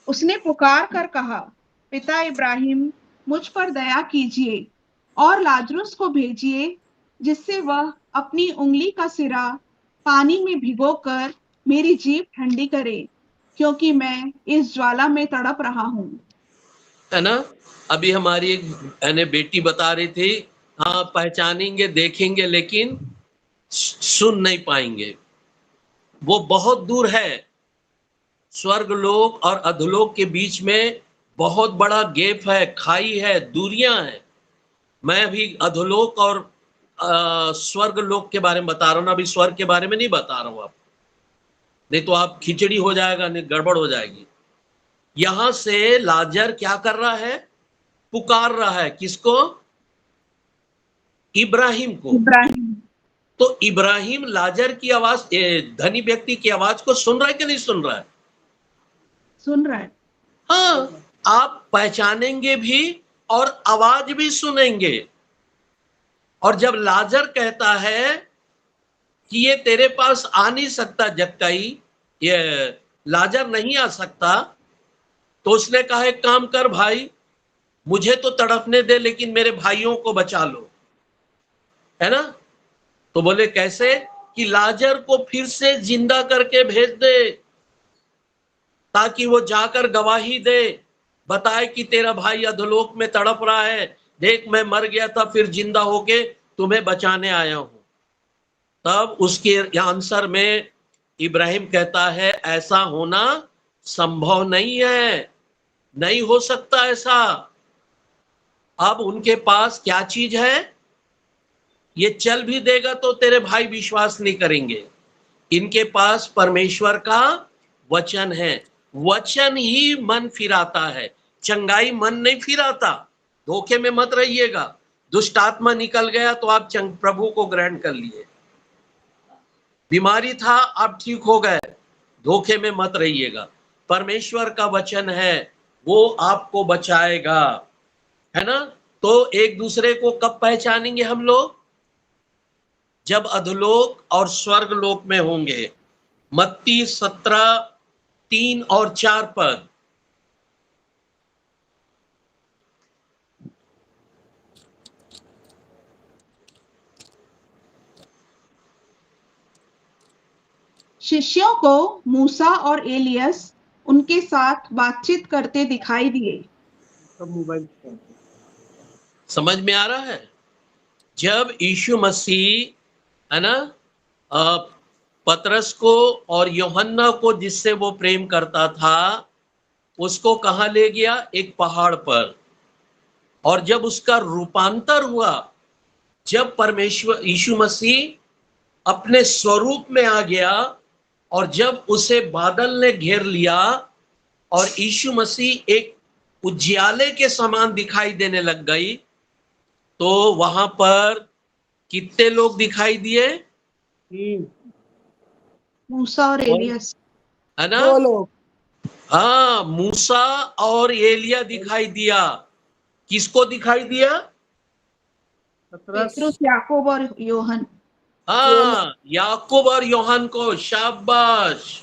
उसने पुकार कर कहा, पिता इब्राहिम, मुझ पर दया कीजिए और लाजरुस को भेजिए, जिससे वह अपनी उंगली का सिरा पानी में भिगोकर मेरी जीभ ठंडी करे, क्योंकि मैं इस ज्वाला में तड़प रहा हूं। है ना, अभी हमारी एक बेटी बता रही थी, हाँ पहचानेंगे, देखेंगे, लेकिन सुन नहीं पाएंगे, वो बहुत दूर है। स्वर्गलोक और अधोलोक के बीच में बहुत बड़ा गैप है, खाई है, दूरियां हैं। मैं अभी अधोलोक और स्वर्गलोक के बारे में बता रहा हूं ना, अभी स्वर्ग के बारे में नहीं बता रहा हूं आप, नहीं तो आप खिचड़ी हो जाएगा, नहीं गड़बड़ हो जाएगी। यहां से लाजर क्या कर रहा है, पुकार रहा है, किसको, इब्राहिम को। इब्राहिम, तो इब्राहिम लाजर की आवाज, धनी व्यक्ति की आवाज को सुन रहा है कि नहीं सुन रहा है? सुन रहा है। हाँ, आप पहचानेंगे भी और आवाज भी सुनेंगे। और जब लाजर कहता है कि ये तेरे पास आ नहीं सकता जक्कई, ये लाजर नहीं आ सकता, तो उसने कहा एक काम कर भाई, मुझे तो तड़पने दे लेकिन मेरे भाइयों को बचा लो, है ना। तो बोले कैसे, कि लाजर को फिर से जिंदा करके भेज दे, ताकि वो जाकर गवाही दे, बताए कि तेरा भाई अधोलोक में तड़प रहा है, देख मैं मर गया था फिर जिंदा होके तुम्हें बचाने आया हूं। तब उसके आंसर में इब्राहिम कहता है, ऐसा होना संभव नहीं है, नहीं हो सकता ऐसा। अब उनके पास क्या चीज है, ये चल भी देगा तो तेरे भाई विश्वास नहीं करेंगे। इनके पास परमेश्वर का वचन है, वचन ही मन फिराता है, चंगाई मन नहीं फिराता। धोखे में मत रहिएगा, दुष्ट आत्मा निकल गया तो आप प्रभु को ग्रहण कर लिए, बीमारी था आप ठीक हो गए, धोखे में मत रहिएगा। परमेश्वर का वचन है, वो आपको बचाएगा, है ना। तो एक दूसरे को कब पहचानेंगे हम लोग, जब अधोलोक और स्वर्गलोक में होंगे। मत्ती 17, 3 और 4 पद, शिष्यों को मूसा और एलियस उनके साथ बातचीत करते दिखाई दिए। समझ में आ रहा है। जब यीशु मसीह, है ना, पतरस को और यूहन्ना को, जिससे वो प्रेम करता था, उसको कहां ले गया, एक पहाड़ पर। और जब उसका रूपांतर हुआ, जब परमेश्वर यीशु मसीह अपने स्वरूप में आ गया और जब उसे बादल ने घेर लिया और यीशु मसीह एक उज्याले के समान दिखाई देने लग गई, तो वहां पर कितने लोग दिखाई दिए, मूसा और एलियस, है ना। दो लोग। हाँ, मूसा और एलिया दिखाई दिया। किसको दिखाई दिया? पेतरुस, याकूब और योहन। हाँ, याकूब और योहन को। शाबाश,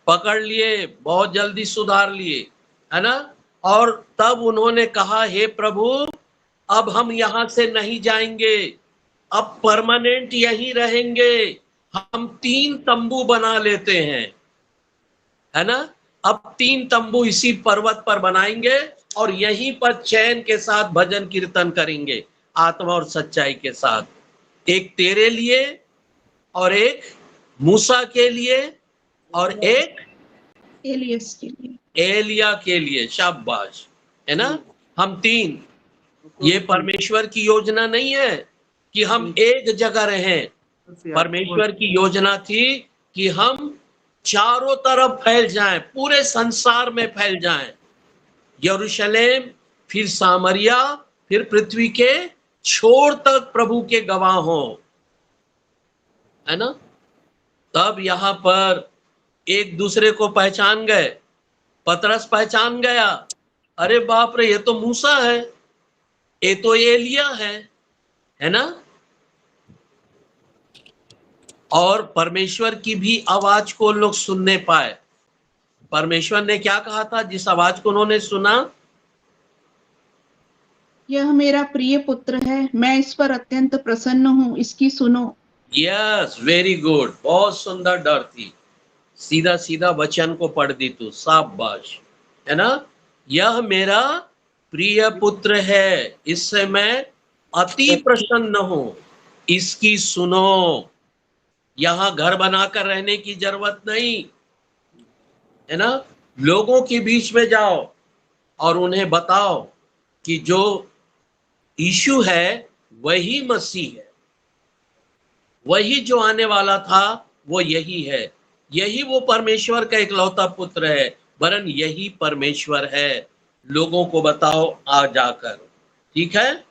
पकड़ लिए, बहुत जल्दी सुधार लिए, है ना। और तब उन्होंने कहा, हे प्रभु, अब हम यहां से नहीं जाएंगे, अब परमानेंट यहीं रहेंगे, हम 3 तंबू बना लेते हैं, है ना। अब 3 तंबू इसी पर्वत पर बनाएंगे और यहीं पर चैन के साथ भजन कीर्तन करेंगे, आत्मा और सच्चाई के साथ। एक तेरे लिए और एक मूसा के लिए और एक एलियस के लिए। एलिया के लिए। शाबाश, है ना। हम 3। ये परमेश्वर की योजना नहीं है कि हम एक जगह रहें। परमेश्वर की योजना थी कि हम चारों तरफ फैल जाएं, पूरे संसार में फैल जाएं। यरूशलेम, फिर सामरिया, फिर पृथ्वी के छोर तक प्रभु के गवाह हों, है ना। तब यहां पर एक दूसरे को पहचान गए। पतरस पहचान गया, अरे बाप रे, ये तो मूसा है, ये तो एलिया है ना। और परमेश्वर की भी आवाज को लोग सुनने पाए। परमेश्वर ने क्या कहा था जिस आवाज को उन्होंने सुना? यह मेरा प्रिय पुत्र है, मैं इस पर अत्यंत प्रसन्न हूँ, इसकी सुनो। यस, वेरी गुड, बहुत सुंदर डर थी। सीधा सीधा वचन को पढ़ दी तू, शाबाश, है ना। यह मेरा प्रिय पुत्र है, इससे मैं अति प्रसन्न हूं, इसकी सुनो। यहां घर बनाकर रहने की जरूरत नहीं, है ना। लोगों के बीच में जाओ और उन्हें बताओ कि जो यीशु है वही मसीह है, वही जो आने वाला था वो यही है, यही वो परमेश्वर का इकलौता पुत्र है, वरन यही परमेश्वर है। लोगों को बताओ आ जाकर, ठीक है।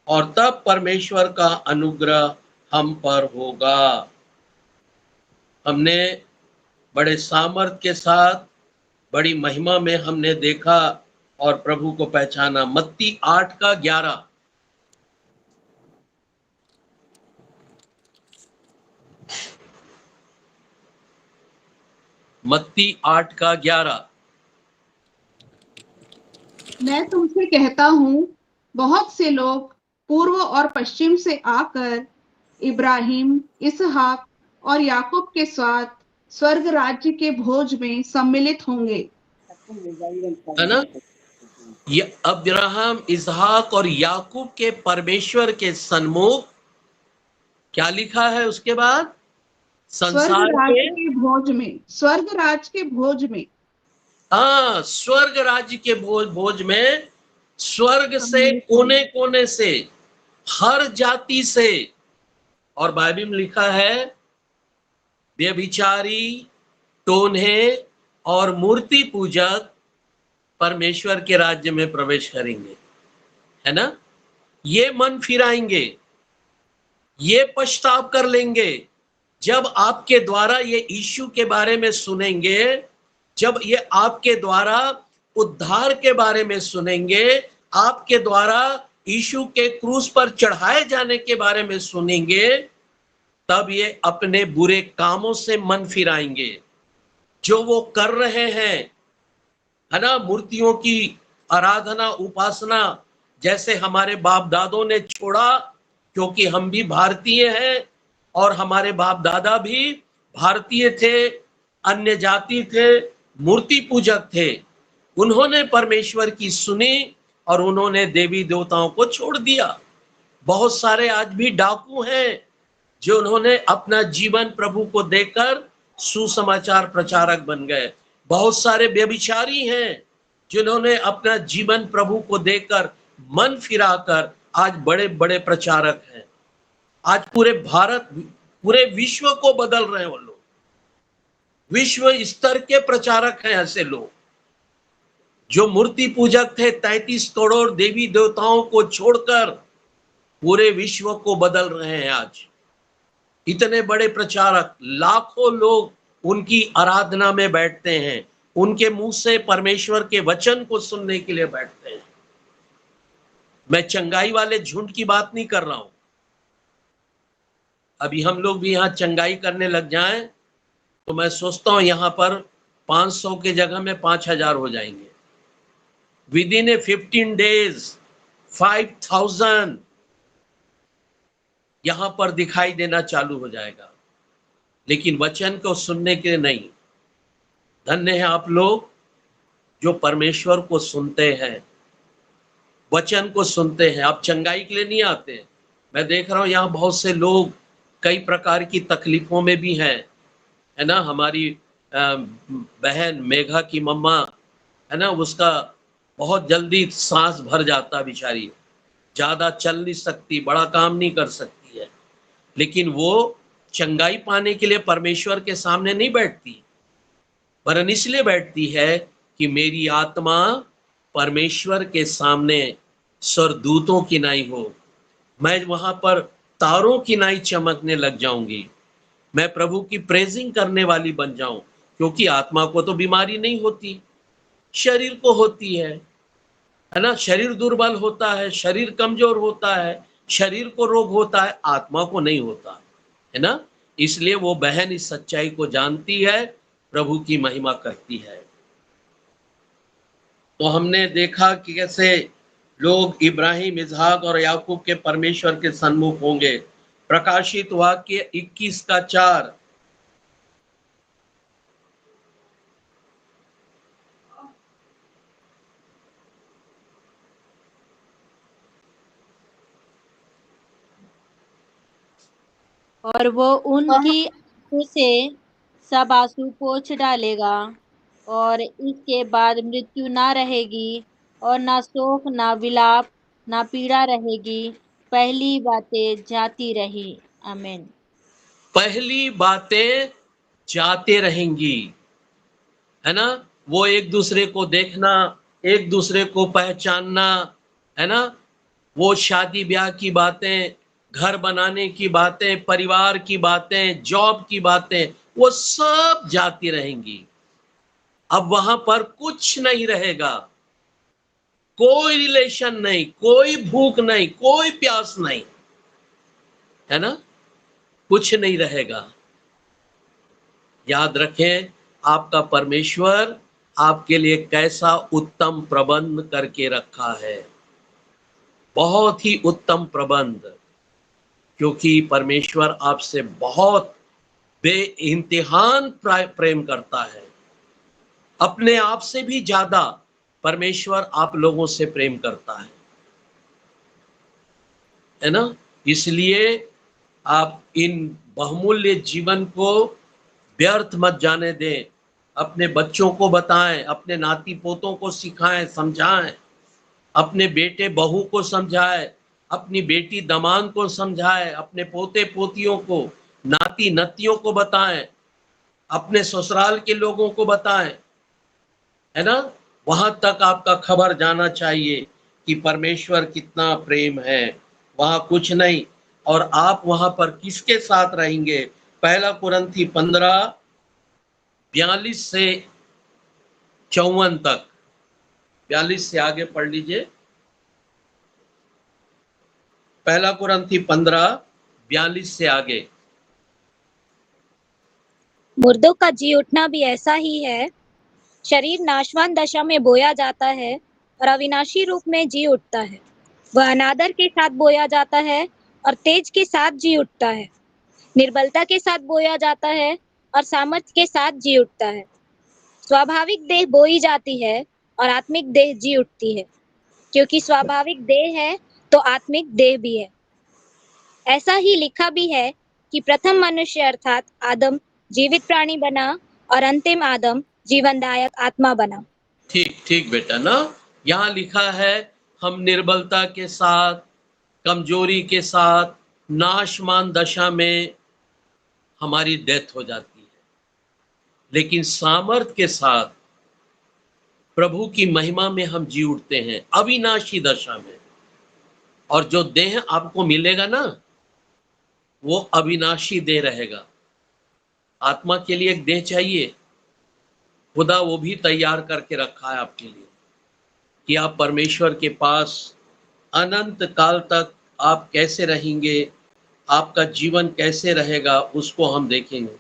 और तब परमेश्वर का अनुग्रह हम पर होगा। हमने बड़े सामर्थ के साथ, बड़ी महिमा में हमने देखा और प्रभु को पहचाना। मत्ती 8:11। मत्ती 8:11। मैं तुमसे कहता हूँ, बहुत से लोग पूर्व और पश्चिम से आकर इब्राहिम, इसहाक और याकूब के साथ स्वर्ग राज्य के भोज में सम्मिलित होंगे, है ना। ये अब्राहम, इसहाक और याकूब के परमेश्वर के सन्मुख क्या लिखा है उसके बाद? स्वर्ग संसार राज्य के, के भोज में, स्वर्ग राज्य के भोज में। हाँ, स्वर्ग राज्य के भोज में, स्वर्ग से कोने कोने से, हर जाति से। और बाइबल में लिखा है, व्यभिचारी, टोन्हे और मूर्ति पूजक परमेश्वर के राज्य में प्रवेश करेंगे, है ना। ये मन फिराएंगे, ये पछताव कर लेंगे। जब आपके द्वारा ये यीशु के बारे में सुनेंगे, जब ये आपके द्वारा उद्धार के बारे में सुनेंगे, आपके द्वारा यीशु के क्रूस पर चढ़ाए जाने के बारे में सुनेंगे, तब ये अपने बुरे कामों से मन फिराएंगे जो वो कर रहे हैं, है ना। मूर्तियों की आराधना, उपासना, जैसे हमारे बाप दादों ने छोड़ा, क्योंकि हम भी भारतीय हैं और हमारे बाप दादा भी भारतीय थे, अन्य जाति थे, मूर्ति पूजक थे। उन्होंने परमेश्वर की सुनी और उन्होंने देवी देवताओं को छोड़ दिया। बहुत सारे आज भी डाकू हैं जो उन्होंने अपना जीवन प्रभु को देकर सुसमाचार प्रचारक बन गए। बहुत सारे व्यभिचारी हैं जिन्होंने अपना जीवन प्रभु को देकर, मन फिराकर आज बड़े बड़े प्रचारक हैं। आज पूरे भारत, पूरे विश्व को बदल रहे हैं वो लोग। विश्व स्तर के प्रचारक हैं ऐसे लोग जो मूर्ति पूजक थे। 33 करोड़ देवी देवताओं को छोड़कर पूरे विश्व को बदल रहे हैं आज। इतने बड़े प्रचारक, लाखों लोग उनकी आराधना में बैठते हैं, उनके मुंह से परमेश्वर के वचन को सुनने के लिए बैठते हैं। मैं चंगाई वाले झुंड की बात नहीं कर रहा हूं। अभी हम लोग भी यहां चंगाई करने लग जाएं तो मैं सोचता हूं यहां पर 500 के जगह में 5000 हो जाएंगे। विद इन ए 15 days 5000 यहां पर दिखाई देना चालू हो जाएगा, लेकिन वचन को सुनने के लिए नहीं। धन्य है आप लोग जो परमेश्वर को सुनते हैं, वचन को सुनते हैं। आप चंगाई के लिए नहीं आते। मैं देख रहा हूं यहां बहुत से लोग कई प्रकार की तकलीफों में भी हैं, है ना। हमारी बहन मेघा की मम्मा, है ना, उसका बहुत जल्दी सांस भर जाता, बेचारी ज्यादा चल नहीं सकती, बड़ा काम नहीं कर सकती है, लेकिन वो चंगाई पाने के लिए परमेश्वर के सामने नहीं बैठती, वरन इसलिए बैठती है कि मेरी आत्मा परमेश्वर के सामने स्वर्गदूतों की नाई हो, मैं वहां पर तारों की नाई चमकने लग जाऊंगी, मैं प्रभु की प्रेजिंग करने वाली बन जाऊं। क्योंकि आत्मा को तो बीमारी नहीं होती, शरीर को होती है ना। शरीर दुर्बल होता है, शरीर कमजोर होता है, शरीर को रोग होता है, आत्मा को नहीं होता, है ना। इसलिए वो बहन इस सच्चाई को जानती है, प्रभु की महिमा करती है। तो हमने देखा कि कैसे लोग इब्राहिम, इसहाक और याकूब के परमेश्वर के सन्मुख होंगे। प्रकाशित वाक्य 21:4। और वो उनकी आंखों से सब आंसू पोंछ डालेगा, और इसके बाद मृत्यु ना रहेगी, और ना शोक, ना विलाप, ना पीड़ा रहेगी। पहली बातें जाती रही। आमीन। पहली बातें जाते रहेंगी, है ना। वो एक दूसरे को देखना, एक दूसरे को पहचानना, है ना। वो शादी ब्याह की बातें, घर बनाने की बातें, परिवार की बातें, जॉब की बातें, वो सब जाती रहेंगी। अब वहां पर कुछ नहीं रहेगा, कोई रिलेशन नहीं, कोई भूख नहीं, कोई प्यास नहीं, है ना, कुछ नहीं रहेगा। याद रखें, आपका परमेश्वर आपके लिए कैसा उत्तम प्रबंध करके रखा है, बहुत ही उत्तम प्रबंध। क्योंकि परमेश्वर आपसे बहुत बेइंतहान प्रेम करता है, अपने आप से भी ज्यादा परमेश्वर आप लोगों से प्रेम करता है ना। इसलिए आप इन बहुमूल्य जीवन को व्यर्थ मत जाने दें। अपने बच्चों को बताएं, अपने नाती पोतों को सिखाएं, समझाएं, अपने बेटे बहू को समझाएं, अपनी बेटी दामाद को समझाएं, अपने पोते पोतियों को, नाती नतियों को बताएं, अपने ससुराल के लोगों को बताएं, है ना। वहां तक आपका खबर जाना चाहिए कि परमेश्वर कितना प्रेम है, वहां कुछ नहीं। और आप वहां पर किसके साथ रहेंगे? 1 कुरिन्थी 15:42 से 54 तक। 42 से आगे पढ़ लीजिए। 1 कुरिन्थी 15:42 से आगे। मुर्दों का जी उठना भी ऐसा ही है। शरीर नाशवान दशा में बोया जाता है और अविनाशी रूप में जी उठता है। वह अनादर के साथ बोया जाता है और तेज के साथ जी उठता है। निर्बलता के साथ बोया जाता है और सामर्थ्य के साथ जी उठता है। स्वाभाविक देह बोई जाती है और आत्मिक देह जी उठती है, क्योंकि स्वाभाविक देह है तो आत्मिक देह भी है। ऐसा ही लिखा भी है कि प्रथम मनुष्य अर्थात आदम जीवित प्राणी बना और अंतिम आदम जीवनदायक आत्मा बना। ठीक ठीक बेटा ना, यहाँ लिखा है हम निर्बलता के साथ, कमजोरी के साथ, नाशमान दशा में हमारी डेथ हो जाती है, लेकिन सामर्थ के साथ प्रभु की महिमा में हम जी उठते हैं अविनाशी दशा में। और जो देह आपको मिलेगा ना, वो अविनाशी देह रहेगा। आत्मा के लिए एक देह चाहिए, खुदा वो भी तैयार करके रखा है आपके लिए कि आप परमेश्वर के पास अनंत काल तक आप कैसे रहेंगे, आपका जीवन कैसे रहेगा, उसको हम देखेंगे।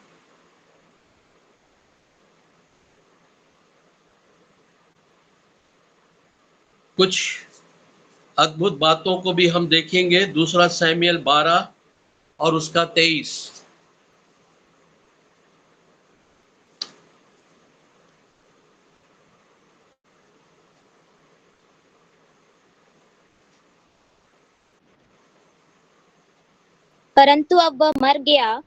कुछ अद्भुत बातों को भी हम देखेंगे। दूसरा शमूएल 12 और उसका 23। परंतु अब वह मर गया,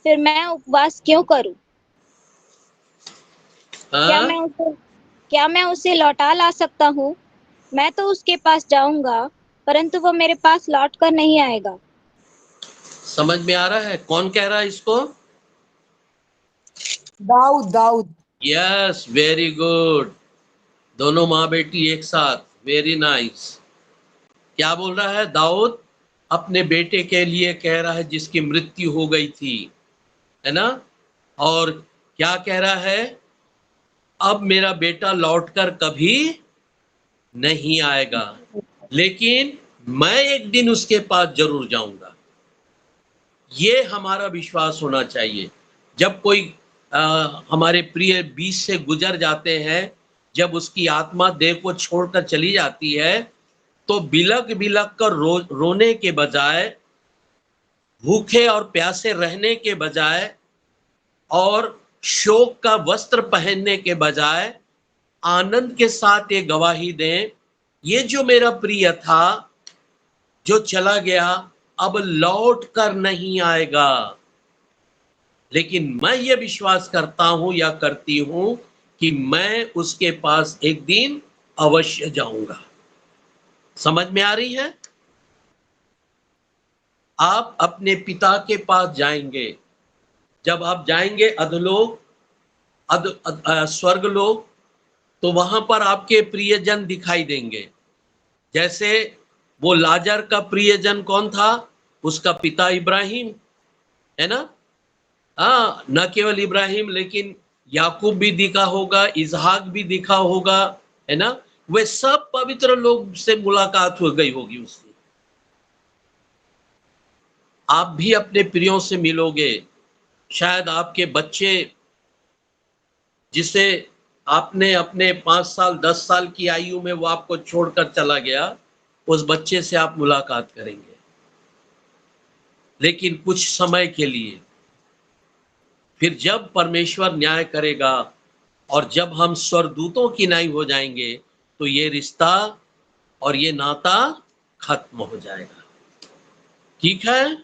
फिर मैं उपवास क्यों करूं? क्या मैं उसे लौटा ला सकता हूँ? मैं तो उसके पास जाऊंगा, परंतु वो मेरे पास लौट कर नहीं आएगा। समझ में आ रहा है? कौन कह रहा है इसको? Dawood Dawood. Yes, very good. दोनों माँ बेटी एक साथ, वेरी नाइस। क्या बोल रहा है दाऊद? अपने बेटे के लिए कह रहा है जिसकी मृत्यु हो गई थी, है ना? और क्या कह रहा है? अब मेरा बेटा लौटकर कभी नहीं आएगा, लेकिन मैं एक दिन उसके पास जरूर जाऊंगा। ये हमारा विश्वास होना चाहिए। जब कोई हमारे प्रिय बीच से गुजर जाते हैं, जब उसकी आत्मा देह को छोड़कर चली जाती है, तो बिलक बिलक कर रोने के बजाय, भूखे और प्यासे रहने के बजाय और शोक का वस्त्र पहनने के बजाय आनंद के साथ ये गवाही दें, ये जो मेरा प्रिय था जो चला गया अब लौट कर नहीं आएगा, लेकिन मैं ये विश्वास करता हूं या करती हूं कि मैं उसके पास एक दिन अवश्य जाऊंगा। समझ में आ रही है? आप अपने पिता के पास जाएंगे। जब आप जाएंगे अधोलोक, स्वर्गलोक, तो वहां पर आपके प्रियजन दिखाई देंगे। जैसे वो लाजर का प्रियजन कौन था? उसका पिता इब्राहिम, है ना? हाँ, न केवल इब्राहिम लेकिन याकूब भी दिखा होगा, इसहाक भी दिखा होगा, है ना? वे सब पवित्र लोग से मुलाकात हो गई होगी उसकी। आप भी अपने प्रियों से मिलोगे। शायद आपके बच्चे जिसे आपने अपने 5 साल 10 साल की आयु में वो आपको छोड़कर चला गया, उस बच्चे से आप मुलाकात करेंगे, लेकिन कुछ समय के लिए। फिर जब परमेश्वर न्याय करेगा और जब हम स्वर्गदूतों की नाई हो जाएंगे, तो ये रिश्ता और ये नाता खत्म हो जाएगा। ठीक है,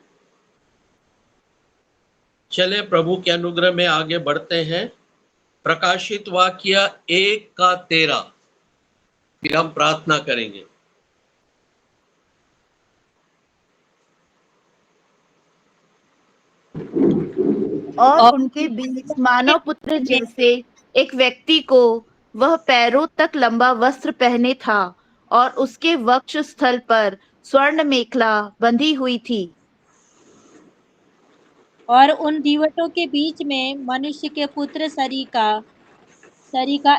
चले प्रभु के अनुग्रह में आगे बढ़ते हैं। प्रकाशित वाक्य 1:13, फिर हम प्रार्थना करेंगे। और उनके बीच मानव पुत्र जैसे एक व्यक्ति को वह पैरों तक लंबा वस्त्र पहने था और उसके वक्ष स्थल पर स्वर्ण मेखला बंधी हुई थी। और उन दीवटों के बीच में मनुष्य के पुत्र सरीका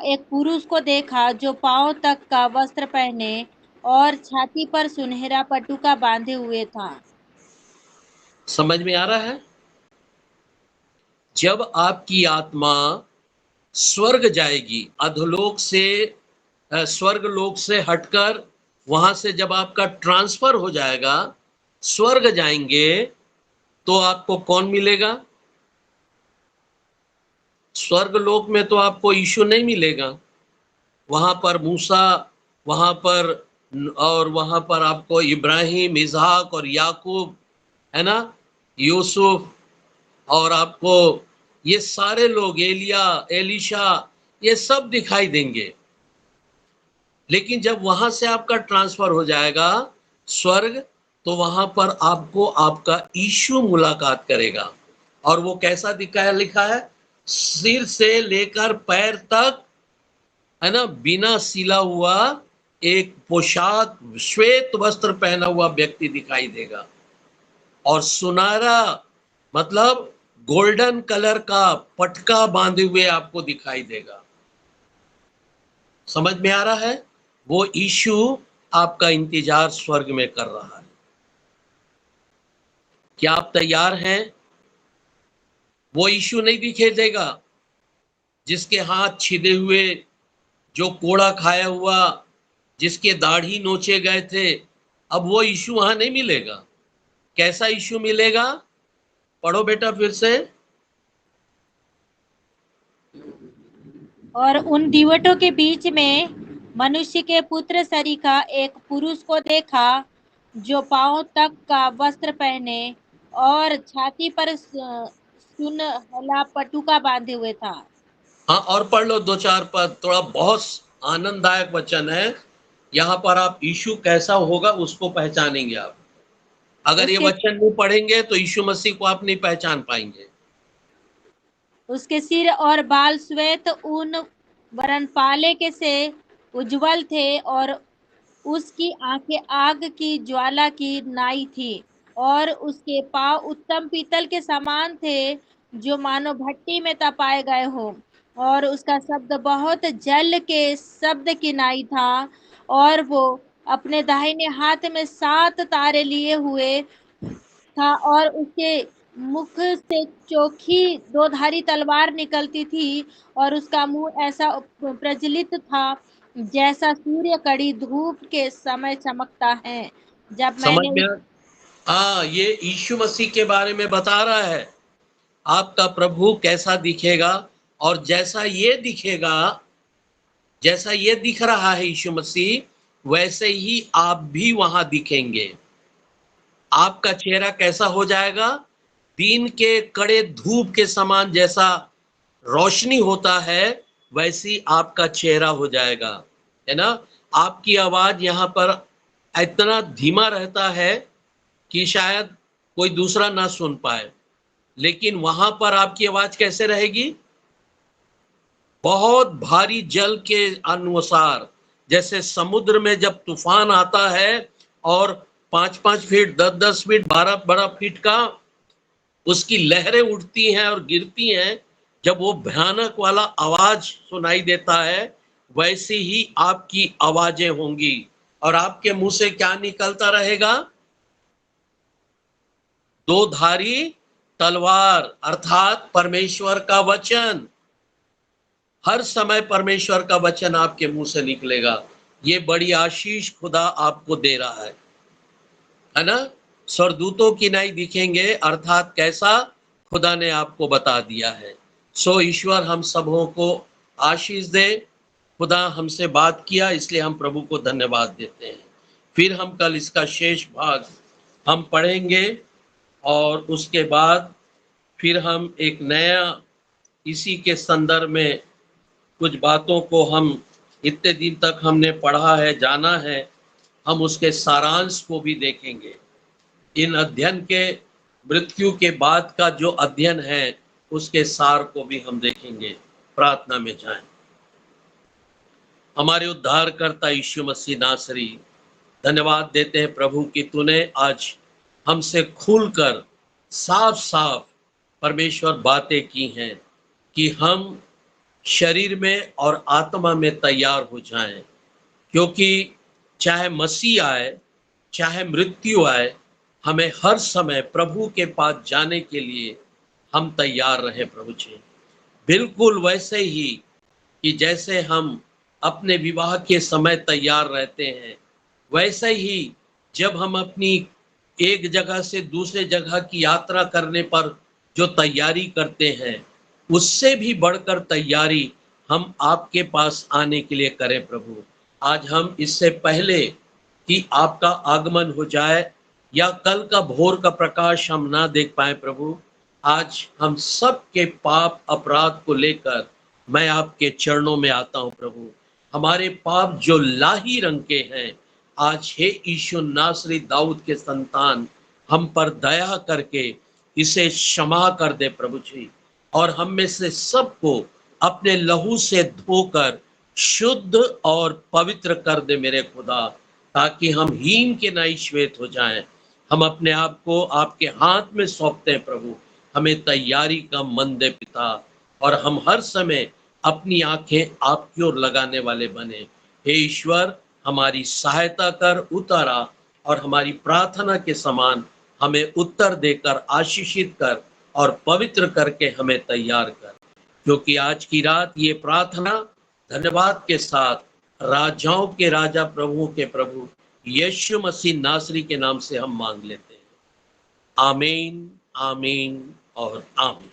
एक पुरुष को देखा, जो पांव तक का वस्त्र पहने और छाती पर सुनहरा पटुका बांधे हुए था। समझ में आ रहा है? जब आपकी आत्मा स्वर्ग जाएगी, अधोलोक से स्वर्गलोक से हटकर वहां से जब आपका ट्रांसफर हो जाएगा, स्वर्ग जाएंगे, तो आपको कौन मिलेगा? स्वर्गलोक में तो आपको यीशु नहीं मिलेगा। वहां पर मूसा, वहां पर आपको इब्राहिम, इसहाक और याकूब, है ना, यूसुफ, और आपको ये सारे लोग, एलिया, एलिशा, ये सब दिखाई देंगे। लेकिन जब वहां से आपका ट्रांसफर हो जाएगा स्वर्ग, तो वहां पर आपको आपका यीशु मुलाकात करेगा। और वो कैसा लिखा है? सिर से लेकर पैर तक, है ना, बिना सिला हुआ एक पोशाक, श्वेत वस्त्र पहना हुआ व्यक्ति दिखाई देगा। और सुनहरा मतलब गोल्डन कलर का पटका बांधे हुए आपको दिखाई देगा। समझ में आ रहा है? वो यीशु आपका इंतजार स्वर्ग में कर रहा है। क्या आप तैयार हैं? वो यीशु नहीं दिखाई देगा जिसके हाथ छिदे हुए, जो कोड़ा खाया हुआ, जिसके दाढ़ी नोचे गए थे। अब वो यीशु वहां नहीं मिलेगा। कैसा यीशु मिलेगा? पढ़ो बेटा फिर से। और उन दीवटों के बीच में मनुष्य के पुत्र सरीखा एक पुरुष को देखा, जो पांव तक का वस्त्र पहने और छाती पर सुनहला पटुका बांधे हुए था। हाँ, और पढ़ लो 2-4 पद, थोड़ा बहुत आनंददायक वचन है। यहाँ पर आप यीशु कैसा होगा उसको पहचानेंगे आप। अगर ये वचन नहीं पढ़ेंगे तो यीशु मसीह को आप नहीं पहचान पाएंगे। उसके सिर और बाल श्वेत ऊन वरन पाले के से उज्जवल थे, और उसकी आंखें आग की ज्वाला की नाई थी, और उसके पांव उत्तम पीतल के समान थे, जो मानो भट्टी में तपाए गए हो, और उसका शब्द बहुत जल के शब्द की नाई था, और वो अपने दाहिने हाथ में 7 तारे लिए हुए था, और उसके मुख से चोखी 2-धारी तलवार निकलती थी, और उसका मुंह ऐसा प्रज्वलित था जैसा सूर्य कड़ी धूप के समय चमकता है। जब समझ मैंने में? हाँ, ये यीशु मसीह के बारे में बता रहा है। आपका प्रभु कैसा दिखेगा, और जैसा ये दिखेगा, जैसा ये दिख रहा है यीशु मसीह, वैसे ही आप भी वहां दिखेंगे। आपका चेहरा कैसा हो जाएगा? दिन के कड़े धूप के समान जैसा रोशनी होता है, वैसी आपका चेहरा हो जाएगा, है ना? आपकी आवाज यहाँ पर इतना धीमा रहता है कि शायद कोई दूसरा ना सुन पाए, लेकिन वहां पर आपकी आवाज कैसे रहेगी? बहुत भारी जल के अनुसार, जैसे समुद्र में जब तूफान आता है और 5-5 फीट, 10-10 फीट, 12-12 फीट का उसकी लहरें उठती हैं और गिरती हैं, जब वो भयानक वाला आवाज सुनाई देता है, वैसी ही आपकी आवाजें होंगी। और आपके मुंह से क्या निकलता रहेगा? 2 धारी तलवार, अर्थात परमेश्वर का वचन। हर समय परमेश्वर का वचन आपके मुंह से निकलेगा। ये बड़ी आशीष खुदा आपको दे रहा है ना? स्वर्गदूतों की नाई दिखेंगे, अर्थात कैसा खुदा ने आपको बता दिया है। सो ईश्वर हम सबों को आशीष दे। खुदा हमसे बात किया, इसलिए हम प्रभु को धन्यवाद देते हैं। फिर हम कल इसका शेष भाग हम पढ़ेंगे, और उसके बाद फिर हम एक नया इसी के संदर्भ में कुछ बातों को हम इतने दिन तक हमने पढ़ा है, जाना है, हम उसके सारांश को भी देखेंगे। इन अध्ययन के मृत्यु के बाद का जो अध्ययन है, उसके सार को भी हम देखेंगे। प्रार्थना में जाएं। हमारे उद्धारकर्ता यीशु मसीह नासरी, धन्यवाद देते हैं प्रभु कि तूने आज हमसे खुलकर साफ साफ परमेश्वर बातें की हैं कि हम शरीर में और आत्मा में तैयार हो जाएं, क्योंकि चाहे मसीह आए, चाहे मृत्यु आए, हमें हर समय प्रभु के पास जाने के लिए हम तैयार रहे प्रभु जी। बिल्कुल वैसे ही कि जैसे हम अपने विवाह के समय तैयार रहते हैं, वैसे ही जब हम अपनी एक जगह से दूसरे जगह की यात्रा करने पर जो तैयारी करते हैं, उससे भी बढ़कर तैयारी हम आपके पास आने के लिए करें प्रभु। आज हम इससे पहले कि आपका आगमन हो जाए या कल का भोर का प्रकाश हम ना देख पाए प्रभु, आज हम सब के पाप अपराध को लेकर मैं आपके चरणों में आता हूं प्रभु। हमारे पाप जो लाही रंग के हैं, आज हे यीशु नासरी दाऊद के संतान, हम पर दया करके इसे क्षमा कर दे प्रभु जी, और हम में से सबको अपने लहू से धोकर शुद्ध और पवित्र कर दे मेरे खुदा, ताकि हम हीन के नाई श्वेत हो जाएं। हम अपने आप को आपके हाथ में सौंपते हैं प्रभु। हमें तैयारी का मन दे पिता, और हम हर समय अपनी आंखें आपकी ओर लगाने वाले बने। हे ईश्वर, हमारी सहायता कर, उतारा, और हमारी प्रार्थना के समान हमें उत्तर देकर आशीषित कर और पवित्र करके हमें तैयार कर, क्योंकि आज की रात ये प्रार्थना धन्यवाद के साथ राजाओं के राजा, प्रभुओं के प्रभु यीशु मसीह नासरी के नाम से हम मांग लेते हैं। आमीन, आमीन और आमीन।